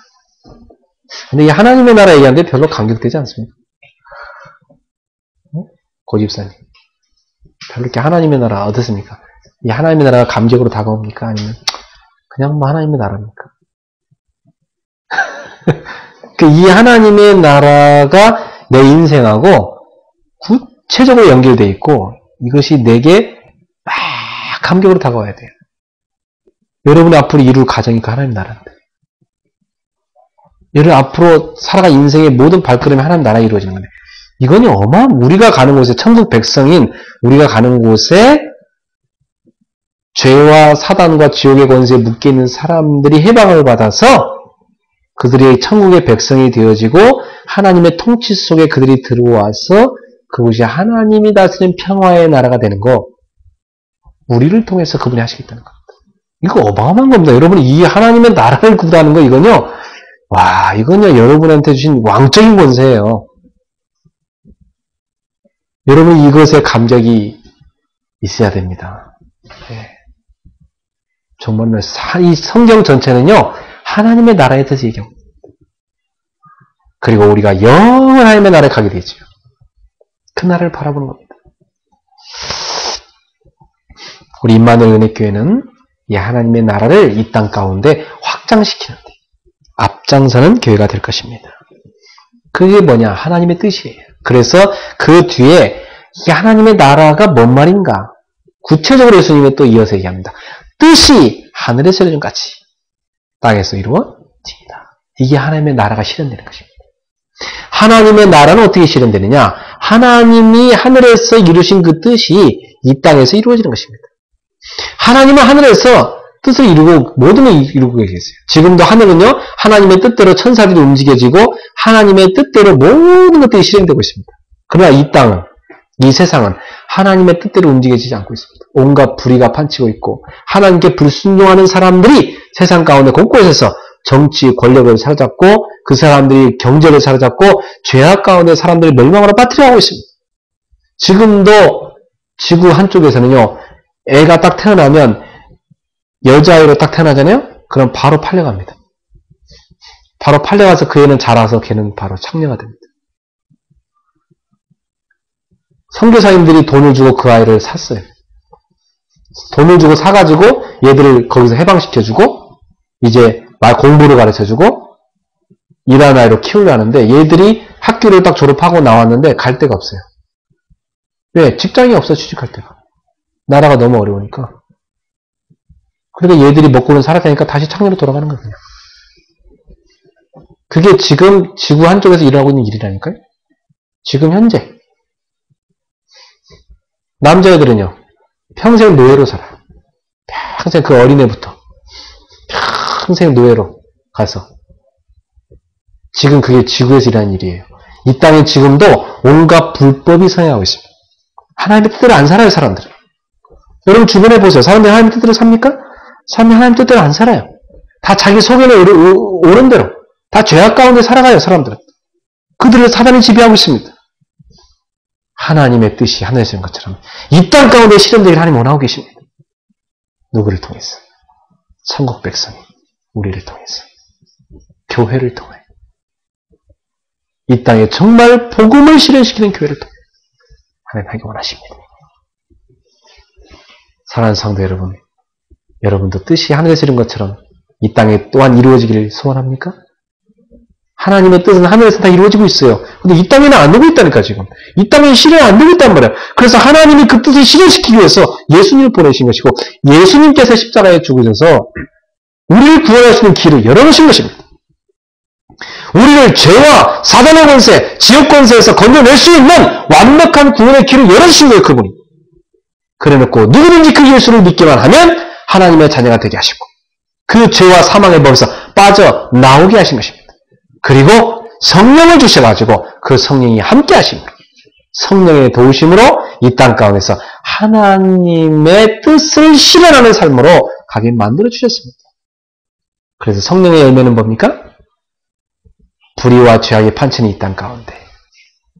근데 이 하나님의 나라 얘기하는데 별로 감격되지 않습니까? 고집사님 별로 이렇게 하나님의 나라 어떻습니까? 이 하나님의 나라가 감격으로 다가옵니까? 아니면 그냥 하나님의 나라입니까? 이 하나님의 나라가 내 인생하고 구체적으로 연결되어 있고 이것이 내게 막 감격으로 다가와야 돼요. 여러분이 앞으로 이룰 가정이 그 하나님 나라인데 여러분 앞으로 살아갈 인생의 모든 발걸음이 하나님 나라에 이루어지는 건데 이건이 우리가 가는 곳에 천국 백성인 우리가 가는 곳에 죄와 사단과 지옥의 권세에 묶여있는 사람들이 해방을 받아서 그들이 천국의 백성이 되어지고 하나님의 통치 속에 그들이 들어와서 그것이 하나님이 다스리는 평화의 나라가 되는 거 우리를 통해서 그분이 하시겠다는 겁니다. 이거 어마어마한 겁니다. 여러분이 이 하나님의 나라를 구하는 거 이건요. 와, 이건요. 여러분한테 주신 왕적인 권세예요. 여러분 이것에 감격이 있어야 됩니다. 네. 정말로 이 성경 전체는요. 하나님의 나라에 대해서 얘기합니다. 그리고 우리가 영원한 하나님의 나라에 가게 되죠. 그 나라를 바라보는 겁니다. 우리 임마누엘 은혜교회는 이 하나님의 나라를 이 땅 가운데 확장시키는데 앞장서는 교회가 될 것입니다. 그게 뭐냐? 하나님의 뜻이에요. 그래서 그 뒤에 이 하나님의 나라가 뭔 말인가? 구체적으로 예수님이 또 이어서 얘기합니다. 뜻이 하늘에서 이루어진 같이 땅에서 이루어집니다. 이게 하나님의 나라가 실현되는 것입니다. 하나님의 나라는 어떻게 실현되느냐? 하나님이 하늘에서 이루신 그 뜻이 이 땅에서 이루어지는 것입니다. 하나님은 하늘에서 뜻을 이루고 모든 걸 이루고 계세요. 지금도 하늘은요. 하나님의 뜻대로 천사들이 움직여지고 하나님의 뜻대로 모든 것들이 실행되고 있습니다. 그러나 이 땅은, 이 세상은 하나님의 뜻대로 움직여지지 않고 있습니다. 온갖 불의가 판치고 있고 하나님께 불순종하는 사람들이 세상 가운데 곳곳에서 정치, 권력을 사로잡고 그 사람들이 경제를 사로잡고 죄악 가운데 사람들이 멸망으로 빠뜨려가고 있습니다. 지금도 지구 한쪽에서는요. 애가 딱 태어나면 여자아이로 딱 태어나잖아요? 그럼 바로 팔려갑니다. 바로 팔려가서 그 애는 자라서 걔는 바로 창녀가 됩니다. 선교사님들이 돈을 주고 그 아이를 샀어요. 돈을 주고 사가지고 얘들을 거기서 해방시켜주고 이제 말 공부를 가르쳐주고 일하는 아이로 키우려 하는데 얘들이 학교를 딱 졸업하고 나왔는데 갈 데가 없어요. 왜? 직장이 없어 취직할 데가. 나라가 너무 어려우니까. 그러니까 얘들이 먹고는 살아야 되니까 다시 창녀로 돌아가는 거예요. 그게 지금 지구 한쪽에서 일어나고 있는 일이라니까요. 지금 현재. 남자애들은요. 평생 노예로 살아요. 평생 그 어린애부터. 평생 노예로 가서. 지금 그게 지구에서 일어나는 일이에요. 이 땅에 지금도 온갖 불법이 성행하고 있습니다. 하나님의 뜻대로 안 살아요, 사람들은. 여러분 주변에 보세요. 사람들이 하나님의 뜻대로 삽니까? 사람들이 하나님의 뜻대로 안 살아요. 다 자기 속에는 오른 대로. 다 죄악 가운데 살아가요, 사람들은. 그들을 사단이 지배하고 있습니다. 하나님의 뜻이 하늘에서 있는 것처럼 이 땅 가운데 실현되기를 하나님 원하고 계십니다. 누구를 통해서? 천국 백성이 우리를 통해서. 교회를 통해. 이 땅에 정말 복음을 실현시키는 교회를 통해 하나님 하기 원하십니다. 사랑하는 성도 여러분, 여러분도 뜻이 하늘에서 이룬 것처럼 이 땅에 또한 이루어지기를 소원합니까? 하나님의 뜻은 하늘에서 다 이루어지고 있어요. 근데 이 땅에는 안 되고 있다니까 지금. 이 땅에는 실현 안 되고 있단 말이에요. 그래서 하나님이 그 뜻을 실현시키기 위해서 예수님을 보내신 것이고 예수님께서 십자가에 죽으셔서 우리를 구원할 수 있는 길을 열어놓으신 것입니다. 우리를 죄와 사단의 권세, 지옥 권세에서 건져낼 수 있는 완벽한 구원의 길을 열어주신 거예요, 그분이. 그래놓고 누구든지 그 예수를 믿기만 하면 하나님의 자녀가 되게 하시고 그 죄와 사망의 법에서 빠져나오게 하신 것입니다. 그리고 성령을 주셔가지고 그 성령이 함께 하십니다. 성령의 도우심으로 이 땅 가운데서 하나님의 뜻을 실현하는 삶으로 가게 만들어 주셨습니다. 그래서 성령의 열매는 뭡니까? 불의와 죄악의 판천이 이 땅 가운데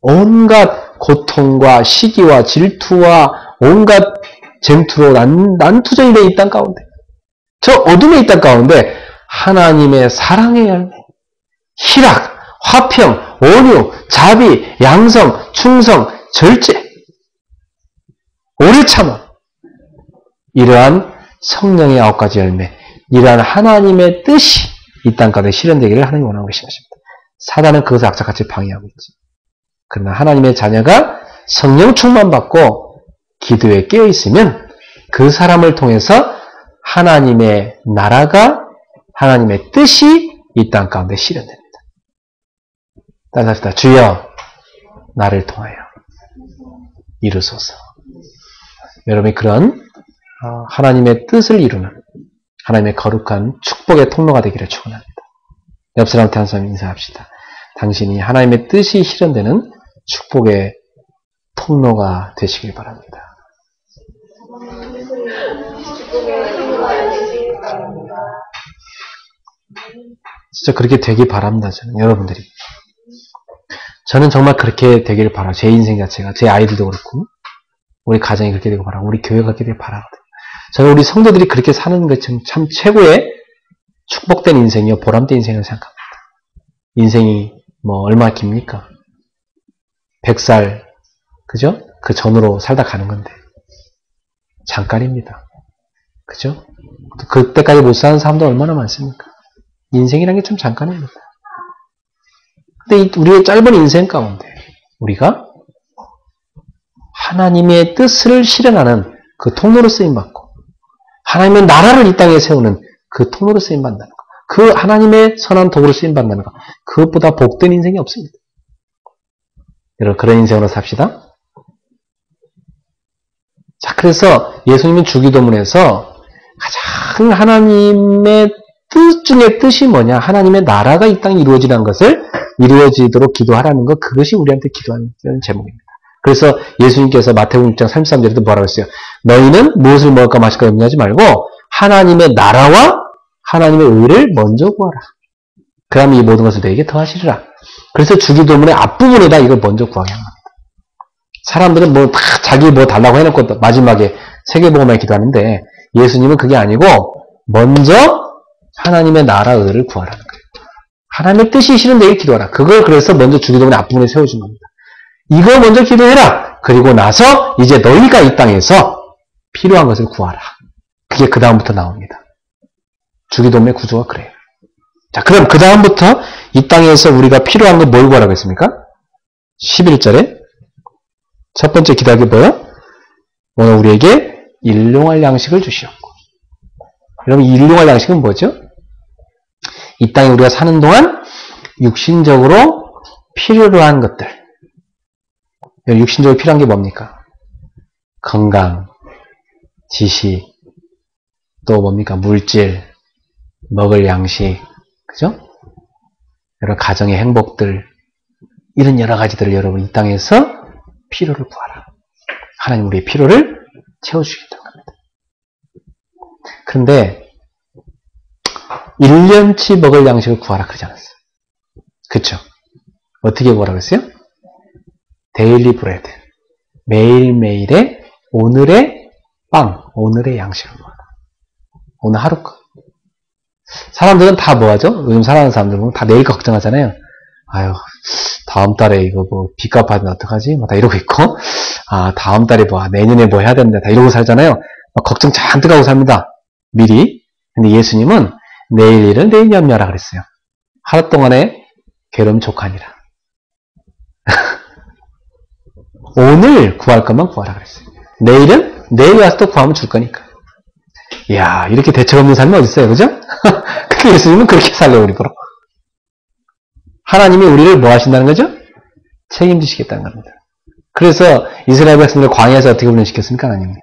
온갖 고통과 시기와 질투와 온갖 쟁투로 난투전이 된 이 땅 가운데 저 어둠의 이 땅 가운데 하나님의 사랑의 열매 희락, 화평, 온유, 자비, 양성, 충성, 절제 오래 참음 이러한 성령의 9가지 열매 이러한 하나님의 뜻이 이 땅 가운데 실현되기를 하나님이 원하는 것입니다. 사단은 그것을 악착같이 방해하고 있지. 그러나 하나님의 자녀가 성령 충만받고 기도에 깨어있으면 그 사람을 통해서 하나님의 나라가 하나님의 뜻이 이 땅 가운데 실현됩니다. 따라합시다. 주여 나를 통하여 이루소서. 여러분이 그런 하나님의 뜻을 이루는 하나님의 거룩한 축복의 통로가 되기를 축원합니다. 옆 사람한테 항상 인사합시다. 당신이 하나님의 뜻이 실현되는 축복의 통로가 되시길 바랍니다. 진짜 그렇게 되길 바랍니다. 저는 여러분들이. 저는 정말 그렇게 되기를 바라요. 제 인생 자체가. 제 아이들도 그렇고 우리 가정이 그렇게 되고 바라고 우리 교회가 그렇게 되길 바라거든요. 저는 우리 성도들이 그렇게 사는 것 참 최고의 축복된 인생이요. 보람된 인생이라고 생각합니다. 인생이 뭐 얼마나 깁니까? 100살 그죠? 그 전으로 살다 가는 건데 잠깐입니다. 그죠? 그때까지 못 사는 사람도 얼마나 많습니까? 인생이라는 게 참 잠깐입니다. 근데 우리의 짧은 인생 가운데 우리가 하나님의 뜻을 실현하는 그 통로로 쓰임받고 하나님의 나라를 이 땅에 세우는 그 통로로 쓰임받는다는 것. 그 하나님의 선한 도구로 쓰임받는다는 것. 그것보다 복된 인생이 없습니다. 여러분 그런 인생으로 삽시다. 자, 그래서 예수님은 주기도문에서 가장 하나님의 뜻 중에 뜻이 뭐냐? 하나님의 나라가 이 땅에 이루어지는 것을 이루어지도록 기도하라는 것, 그것이 우리한테 기도하는 제목입니다. 그래서 예수님께서 마태복음 6장 33절에도 뭐라고 했어요? 너희는 무엇을 먹을까 마실까 염려하지 말고 하나님의 나라와 하나님의 의를 먼저 구하라. 그러면 이 모든 것을 너에게 더하시리라. 그래서 주기도문의 앞부분에다 이걸 먼저 구하게 합니다. 사람들은 뭐 다 자기 뭐 달라고 해놓고 마지막에 세계복음에 기도하는데 예수님은 그게 아니고 먼저 하나님의 나라 의를 구하라는 거예요. 하나님의 뜻이 실현되길 기도하라. 그걸 그래서 먼저 주기도문의 앞부분에 세워준 겁니다. 이거 먼저 기도해라. 그리고 나서 이제 너희가 이 땅에서 필요한 것을 구하라. 그게 그 다음부터 나옵니다. 주기도문의 구조가 그래요. 자, 그럼 그 다음부터 이 땅에서 우리가 필요한 건 뭘 구하라고 했습니까? 11절에 첫 번째 기도하기 뭐예요? 오늘 우리에게 일용할 양식을 주시옵고. 여러분, 이 일용할 양식은 뭐죠? 이 땅에 우리가 사는 동안 육신적으로 필요로 한 것들. 육신적으로 필요한 게 뭡니까? 건강, 지식, 또 뭡니까? 물질, 먹을 양식, 그죠? 여러 가정의 행복들, 이런 여러 가지들을 여러분 이 땅에서 필요를 구하라. 하나님 우리의 필요를 채워주시겠다는 겁니다. 그런데 1년치 먹을 양식을 구하라 그러지 않았어요. 그쵸? 어떻게 구하라고 했어요? 데일리 브레드. 매일매일의 오늘의 빵, 오늘의 양식을 구하라. 오늘 하루 거. 사람들은 다 뭐하죠? 요즘 살아가는 사람들은 다 내일 거 걱정하잖아요. 아유, 다음 달에 이거 뭐 빚값 받으면 어떡하지? 막 다 이러고 있고, 아, 다음 달에 뭐, 내년에 뭐 해야 되는데 다 이러고 살잖아요. 막 걱정 잔뜩 하고 삽니다. 미리. 근데 예수님은 내일 일은 내일 염려하라 그랬어요. 하루 동안에 괴로움 족하니라. 오늘 구할 것만 구하라 그랬어요. 내일은 내일 와서 또 구하면 줄 거니까. 이야, 이렇게 대책 없는 삶이 어딨어요, 그죠? 근데 예수님은 그렇게 살려고 우리로. 하나님이 우리를 뭐 하신다는 거죠? 책임지시겠다는 겁니다. 그래서 이스라엘 백성들 광야에서 어떻게 훈련시켰습니까, 하나님이?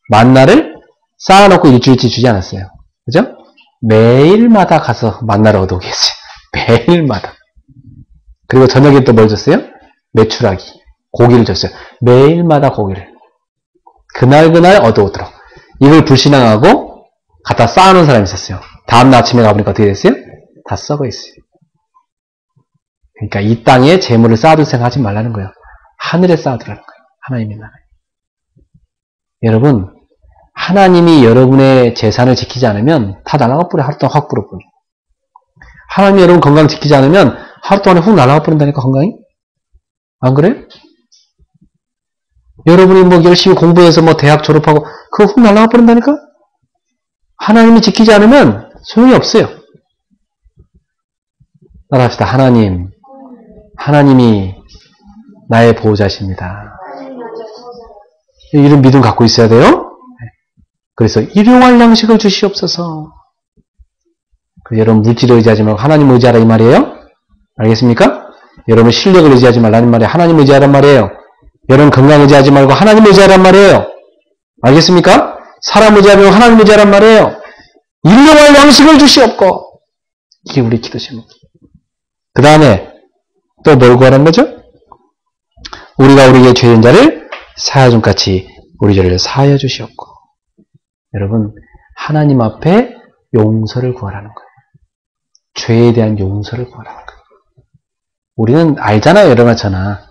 만나를 쌓아놓고 일주일치 주지 않았어요. 그죠? 매일마다 가서 만나를 얻어오게 했어요. 매일마다. 그리고 저녁에 또 뭘 줬어요? 메추라기. 고기를 줬어요. 매일마다 고기를. 그날 얻어오도록. 이걸 불신앙하고 갖다 쌓아놓은 사람이 있었어요. 다음날 아침에 가보니까 어떻게 됐어요? 다 썩어 있어요. 그러니까 이 땅에 재물을 쌓아둘 생각하지 말라는 거예요. 하늘에 쌓아두라는 거예요. 하나님의 나라에. 여러분, 하나님이 여러분의 재산을 지키지 않으면 다 날아가 버려. 하루 동안 확 불어버려. 하나님이 여러분 건강 지키지 않으면 하루 동안에 훅 날아가 버린다니까, 건강이? 안 그래요? 여러분이 뭐 열심히 공부해서 뭐 대학 졸업하고 그거 훅 날아가 버린다니까? 하나님이 지키지 않으면 소용이 없어요. 따라합시다. 하나님이 나의 보호자십니다. 이런 믿음 갖고 있어야 돼요. 그래서 일용할 양식을 주시옵소서. 여러분 물질을 의지하지 말고 하나님 의지하라 이 말이에요. 알겠습니까? 여러분 실력을 의지하지 말라는 말이에요. 하나님 의지하란 말이에요. 여러분 건강 의지하지 말고 하나님 의지하란 말이에요. 알겠습니까? 사람 의지하지 말고 하나님 의지하란 말이에요. 일용할 양식을 주시옵고. 이게 우리 기도 제목이에요. 그 다음에 또 뭘 구하는 거죠? 우리가 우리에게 죄진 자를 사하여 준 같이 우리 죄를 사하여 주시옵고. 여러분 하나님 앞에 용서를 구하라는 거예요. 죄에 대한 용서를 구하라는 거예요. 우리는 알잖아요, 여러분 저나.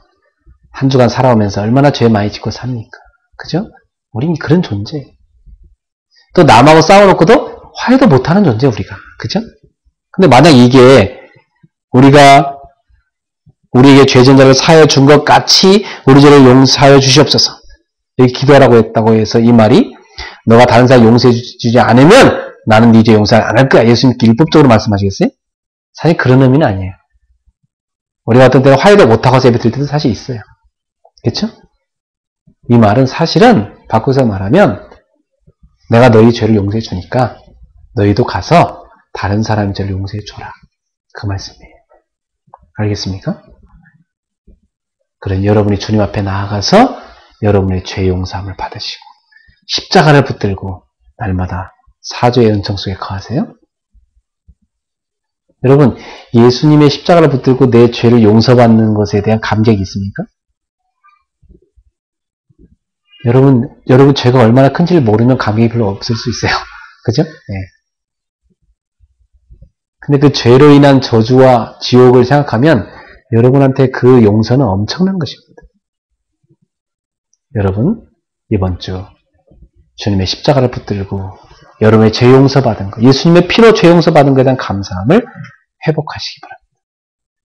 한 주간 살아오면서 얼마나 죄 많이 짓고 삽니까? 그죠? 우린 그런 존재예요. 또 남하고 싸워놓고도 화해도 못하는 존재, 우리가. 그죠? 근데 만약 이게 우리에게 죄 전자를 사하여 준 것 같이 우리 죄를 용서하여 주시옵소서. 이렇게 기도하라고 했다고 해서 이 말이 너가 다른 사람 용서해 주지 않으면 나는 네 죄 용서 안 할 거야. 예수님께 율법적으로 말씀하시겠어요? 사실 그런 의미는 아니에요. 우리가 어떤 때는 화해도 못하고 예배 드릴 때도 사실 있어요. 그렇죠? 이 말은 사실은 바꿔서 말하면 내가 너희 죄를 용서해 주니까 너희도 가서 다른 사람의 죄를 용서해 줘라. 그 말씀이에요. 알겠습니까? 그런 여러분이 주님 앞에 나아가서 여러분의 죄 용서함을 받으시고 십자가를 붙들고 날마다 사죄의 은총 속에 거하세요? 여러분, 예수님의 십자가를 붙들고 내 죄를 용서받는 것에 대한 감격이 있습니까? 여러분 죄가 얼마나 큰지를 모르면 감격이 별로 없을 수 있어요. 그죠? 네. 근데 그 죄로 인한 저주와 지옥을 생각하면 여러분한테 그 용서는 엄청난 것입니다. 여러분, 이번 주 주님의 십자가를 붙들고 여러분의 죄 용서받은 것, 예수님의 피로 죄 용서받은 것에 대한 감사함을 회복하시기 바랍니다.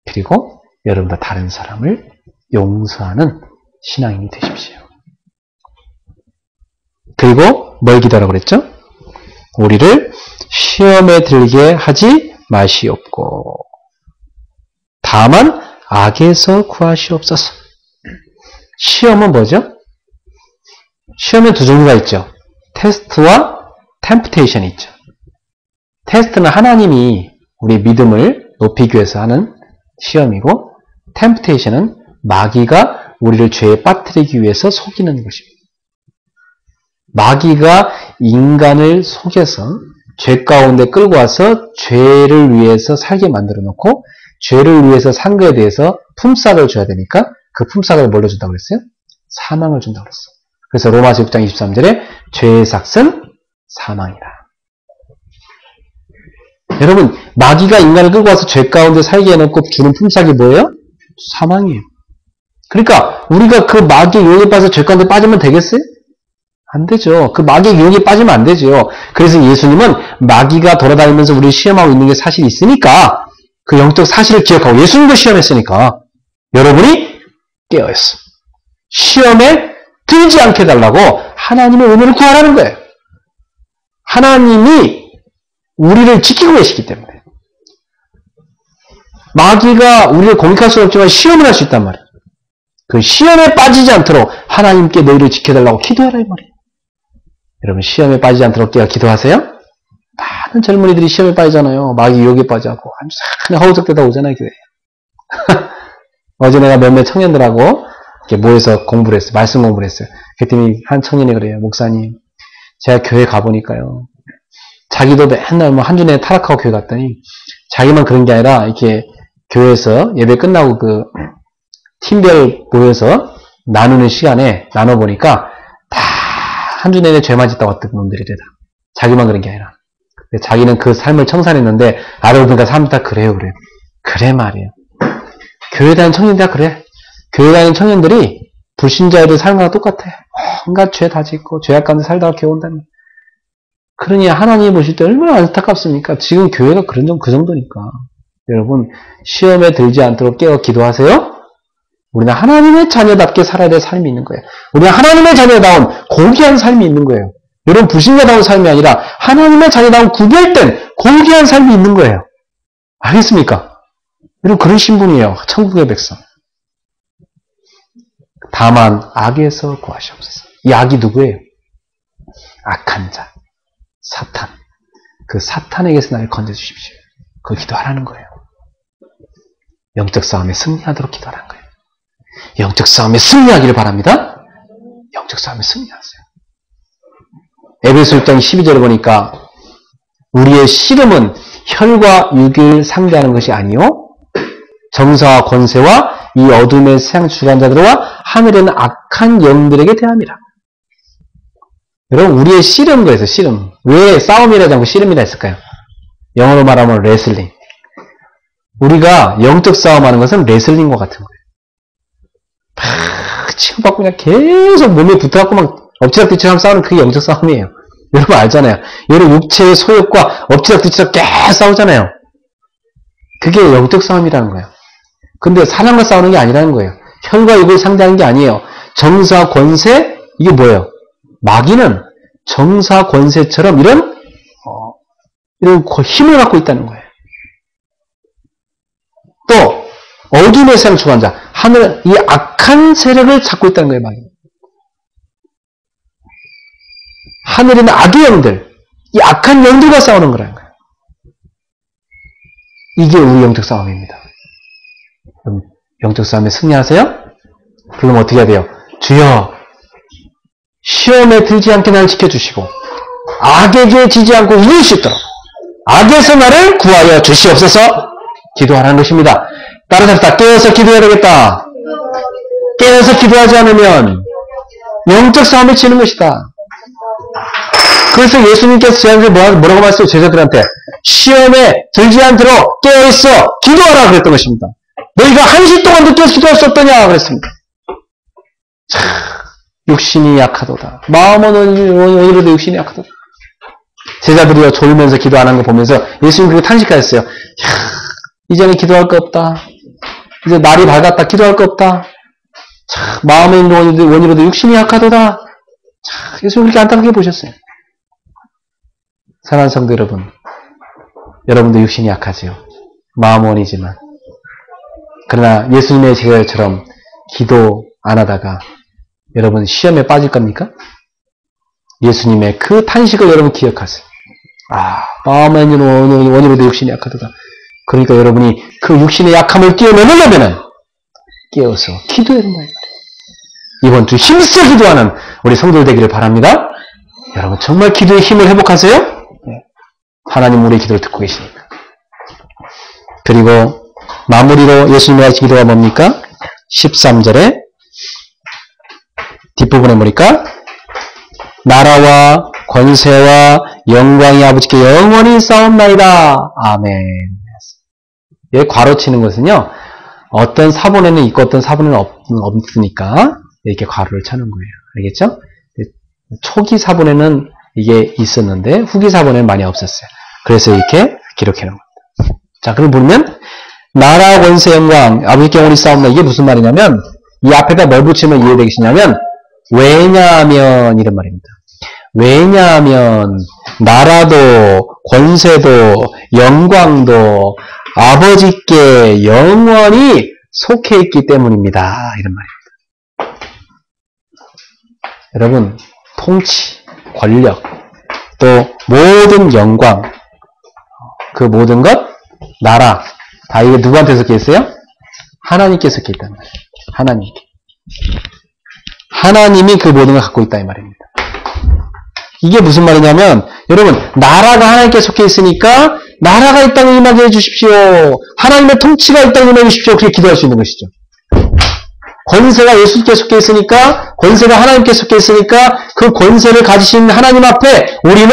그리고 여러분도 다른 사람을 용서하는 신앙인이 되십시오. 그리고 뭘 기도하라고 그랬죠? 우리를 시험에 들게 하지 마시옵고 다만 악에서 구하시옵소서. 시험은 뭐죠? 시험에 두 종류가 있죠. 테스트와 템프테이션이 있죠. 테스트는 하나님이 우리 믿음을 높이기 위해서 하는 시험이고, 템프테이션은 마귀가 우리를 죄에 빠뜨리기 위해서 속이는 것입니다. 마귀가 인간을 속여서 죄 가운데 끌고 와서 죄를 위해서 살게 만들어 놓고 죄를 위해서 산 거에 대해서 품삯을 줘야 되니까 그 품삯을 뭘로 준다고 그랬어요? 사망을 준다고 그랬어요. 그래서 로마서 6장 23절에 죄의 삭은 사망이다. 여러분, 마귀가 인간을 끌고 와서 죄 가운데 살게 해놓고 주는 품삯이 뭐예요? 사망이에요. 그러니까 우리가 그 마귀의 유혹에 빠져서 죄 가운데 빠지면 되겠어요? 안 되죠. 그 마귀의 유혹에 빠지면 안 되죠. 그래서 예수님은 마귀가 돌아다니면서 우리를 시험하고 있는 게 사실이 있으니까 그 영적 사실을 기억하고, 예수님도 시험했으니까 여러분이 깨어있어. 시험에 들지 않게 해달라고 하나님의 은혜를 구하라는 거예요. 하나님이 우리를 지키고 계시기 때문에. 마귀가 우리를 공격할 수는 없지만 시험을 할 수 있단 말이에요. 그 시험에 빠지지 않도록 하나님께 너희를 지켜달라고 기도하라 이 말이에요. 여러분, 시험에 빠지지 않도록 기도하세요? 많은 젊은이들이 시험에 빠지잖아요. 마귀 유혹에 빠져갖고 아주 산에 허우적대다 오잖아요, 교회에. 어제 내가 몇몇 청년들하고 이렇게 모여서 공부를 했어요. 말씀 공부를 했어요. 그랬더니 한 청년이 그래요. 목사님, 제가 교회 가보니까요. 자기도 맨날 뭐 한 주 내내 타락하고 교회 갔더니 자기만 그런 게 아니라 이렇게 교회에서 예배 끝나고 그 팀별 모여서 나누는 시간에 나눠보니까 다 한 주 내내 죄만 짓다 왔던 놈들이래다. 자기만 그런 게 아니라. 자기는 그 삶을 청산했는데 알아보고 보니까 사람들 다 그래요. 그래 말이에요. 교회 다니는 청년들 다 그래. 교회 다니는 청년들이 불신자애들 삶과 똑같아. 온갖 죄 다 짓고 죄악 가운데 살다가 겨운다니. 그러니 하나님이 보실 때 얼마나 안타깝습니까? 지금 교회가 그 정도니까. 여러분, 시험에 들지 않도록 깨어 기도하세요. 우리는 하나님의 자녀답게 살아야 될 삶이 있는 거예요. 우리는 하나님의 자녀다운 고귀한 삶이 있는 거예요. 여러분, 불신자다운 삶이 아니라 하나님의 자녀다운 구별된 고귀한 삶이 있는 거예요. 알겠습니까? 여러분, 그런 신분이에요. 천국의 백성. 다만 악에서 구하시옵소서. 이 악이 누구예요? 악한 자, 사탄. 그 사탄에게서 나를 건져주십시오. 그 기도하라는 거예요. 영적 싸움에 승리하도록 기도하라는 거예요. 영적 싸움에 승리하기를 바랍니다. 영적 싸움에 승리하세요. 에베소 6장 12절을 보니까 우리의 씨름은 혈과 육을 상대하는 것이 아니요 정사와 권세와 이 어둠의 세상 주관자들과 하늘에 있는 악한 영들에게 대함이라. 여러분, 우리의 씨름 그래서 씨름. 왜 싸움이라지 않고 씨름이라 했을까요? 영어로 말하면 레슬링. 우리가 영적 싸움하는 것은 레슬링과 같은 거예요. 막 치고받고 그냥 계속 몸에 붙어갖고 막 엎치락뒤치락 싸우는 그게 영적 싸움이에요. 여러분 알잖아요. 여러분 육체의 소욕과 엎치락뒤치락 계속 싸우잖아요. 그게 영적 싸움이라는 거예요. 근데 사람과 싸우는 게 아니라는 거예요. 혈과 육을 상대하는 게 아니에요. 정사, 권세, 이게 뭐예요? 마귀는 정사, 권세처럼 이런 힘을 갖고 있다는 거예요. 또 어둠의 세상 주관 자, 하늘 이 악한 세력을 잡고 있다는 거예요, 마귀는. 하늘에 있는 악의 영들, 이 악한 영들과 싸우는 거라는 거예요. 이게 우리 영적 싸움입니다. 그럼 영적 싸움에 승리하세요? 그럼 어떻게 해야 돼요? 주여, 시험에 들지 않게 나를 지켜주시고 악에게 지지 않고 이길 수 있도록 악에서 나를 구하여 주시옵소서. 기도하라는 것입니다. 다른 사람 다 깨어서 기도해야 되겠다. 깨어서 기도하지 않으면 영적 싸움에 지는 것이다. 그래서 예수님께서 제자들이 뭐라고 말씀하셨어요? 제자들한테 시험에 들지 않도록 깨어있어 기도하라 그랬던 것입니다. 너희가 1시 동안도 깨어서 기도할 수 없더냐 그랬습니다. 참, 육신이 약하도다. 마음은 원이로도 육신이 약하도다. 제자들이요 졸면서 기도 안 한 거 보면서 예수님 그렇게 탄식하셨어요. 이제는 기도할 거 없다. 이제 날이 밝았다. 기도할 거 없다. 참, 마음의 원이로도 육신이 약하도다. 참, 예수님 그렇게 안타깝게 보셨어요. 사랑하는 성도 여러분, 여러분도 육신이 약하지요. 마음은 원이지만. 그러나 예수님의 제자들처럼 기도 안 하다가 여러분 시험에 빠질 겁니까? 예수님의 그 탄식을 여러분 기억하세요. 마음의 원이로도 육신이 약하도다. 그러니까 여러분이 그 육신의 약함을 뛰어넘으려면 깨어서 기도해야 된다. 이번 주 힘써 기도하는 우리 성도들 되기를 바랍니다. 여러분 정말 기도의 힘을 회복하세요. 하나님 우리의 기도를 듣고 계시니까. 그리고 마무리로 예수님의 기도가 뭡니까? 13절에 뒷부분에 보니까 나라와 권세와 영광이 아버지께 영원히 싸움나이다. 아멘. 여기 괄호 치는 것은요. 어떤 사본에는 있고 어떤 사본에는 없으니까 이렇게 괄호를 쳐는 거예요. 알겠죠? 초기 사본에는 이게 있었는데 후기 사본에는 많이 없었어요. 그래서 이렇게 기록해 놓은 겁니다. 자, 그럼 보면 나라, 권세, 영광, 아버지께 영원히 싸움나 이게 무슨 말이냐면 이 앞에다 뭘 붙이면 이해되겠냐면 왜냐하면 이런 말입니다. 왜냐하면 나라도 권세도 영광도 아버지께 영원히 속해 있기 때문입니다. 이런 말입니다. 여러분 통치, 권력, 또 모든 영광, 그 모든 것, 나라 다 이게 누구한테 속해 있어요? 하나님께 속해 있다는 말이에요. 하나님께. 하나님이 그 모든 걸 갖고 있다 이 말입니다. 이게 무슨 말이냐면 여러분 나라가 하나님께 속해 있으니까 나라가 이 땅에 임하게 해주십시오. 하나님의 통치가 이 땅에 임하게 해주십시오. 그렇게 기도할 수 있는 것이죠. 권세가 예수께 속해 있으니까 권세가 하나님께 속해 있으니까 그 권세를 가지신 하나님 앞에 우리는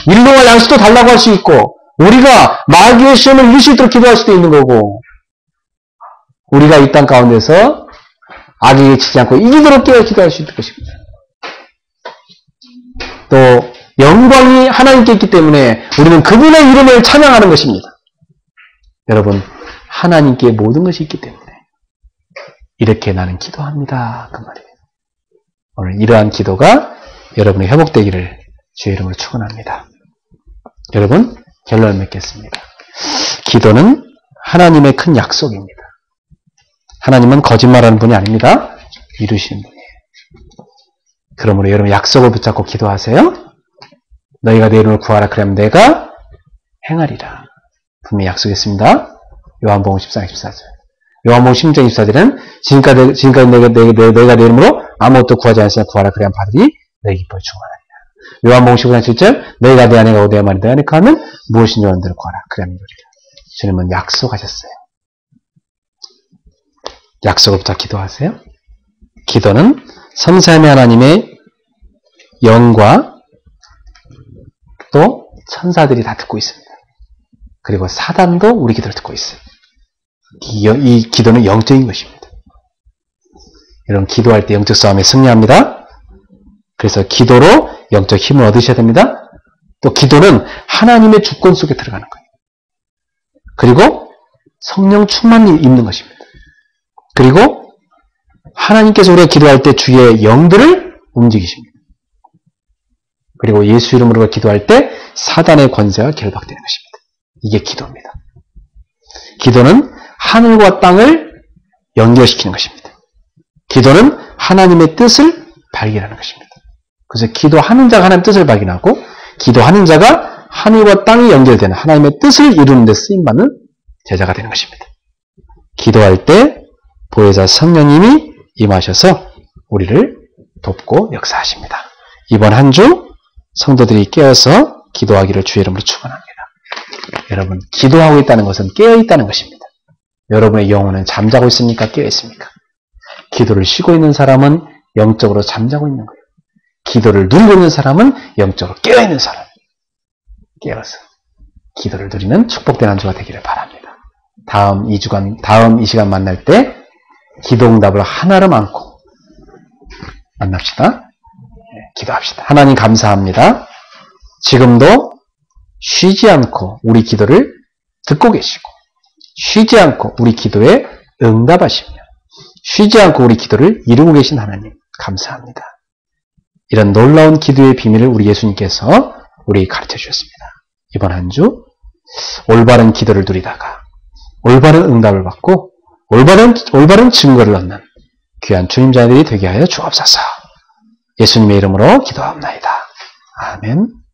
일용할 양식도 달라고 할 수 있고 우리가 마귀의 시험을 이길 수 있도록 기도할 수도 있는 거고 우리가 이 땅 가운데서 악에게 지지 않고 이기도록 깨어 기도할 수 있는 것입니다. 또 영광이 하나님께 있기 때문에 우리는 그분의 이름을 찬양하는 것입니다. 여러분 하나님께 모든 것이 있기 때문에 이렇게 나는 기도합니다. 그 말이에요. 오늘 이러한 기도가 여러분의 회복되기를 주의 이름으로 축원합니다. 여러분 결론을 맺겠습니다. 기도는 하나님의 큰 약속입니다. 하나님은 거짓말하는 분이 아닙니다. 이루시는 분이에요. 그러므로 여러분 약속을 붙잡고 기도하세요. 너희가 내 이름을 구하라 그러면 내가 행하리라. 분명히 약속했습니다. 요한복음 14장 14절. 요한복음 16장 24절은 지금까지 너희가 내 이름으로 아무것도 구하지 않으시나 구하라 그래야 받으리 너희 기뻐 충만하리라. 요한복음 15장 7절 너희가 내 안에 가고 내 말이 내 안에 가면 무엇인지 원하는 대로 구하라 그래야 이루리라. 주님은 약속하셨어요. 약속을 붙잡고 기도하세요. 기도는 섬세함의 하나님의 영과 또 천사들이 다 듣고 있습니다. 그리고 사단도 우리 기도를 듣고 있어요. 이 기도는 영적인 것입니다. 여러분, 기도할 때 영적 싸움에 승리합니다. 그래서 기도로 영적 힘을 얻으셔야 됩니다. 또 기도는 하나님의 주권 속에 들어가는 거예요. 그리고 성령 충만이 있는 것입니다. 그리고 하나님께서 우리가 기도할 때 주의 영들을 움직이십니다. 그리고 예수 이름으로 기도할 때 사단의 권세가 결박되는 것입니다. 이게 기도입니다. 기도는 하늘과 땅을 연결시키는 것입니다. 기도는 하나님의 뜻을 발견하는 것입니다. 그래서 기도하는 자가 하나님의 뜻을 발견하고 기도하는 자가 하늘과 땅이 연결되는 하나님의 뜻을 이루는 데 쓰임받는 제자가 되는 것입니다. 기도할 때 보혜사 성령님이 임하셔서 우리를 돕고 역사하십니다. 이번 한 주 성도들이 깨어서 기도하기를 주의 이름으로 축원합니다. 여러분, 기도하고 있다는 것은 깨어있다는 것입니다. 여러분의 영혼은 잠자고 있습니까? 깨어있습니까? 기도를 쉬고 있는 사람은 영적으로 잠자고 있는 거예요. 기도를 누리고 있는 사람은 영적으로 깨어있는 사람. 깨어서 기도를 누리는 축복된 한 주가 되기를 바랍니다. 다음 이 시간 만날 때 기도응답을 하나로 안고 만납시다. 기도합시다. 하나님 감사합니다. 지금도 쉬지 않고 우리 기도를 듣고 계시고 쉬지 않고 우리 기도에 응답하시며 쉬지 않고 우리 기도를 이루고 계신 하나님 감사합니다. 이런 놀라운 기도의 비밀을 우리 예수님께서 우리 가르쳐 주셨습니다. 이번 한 주 올바른 기도를 누리다가 올바른 응답을 받고 올바른 증거를 얻는 귀한 주님 자녀들이 되게 하여 주옵소서. 예수님의 이름으로 기도합나이다. 아멘.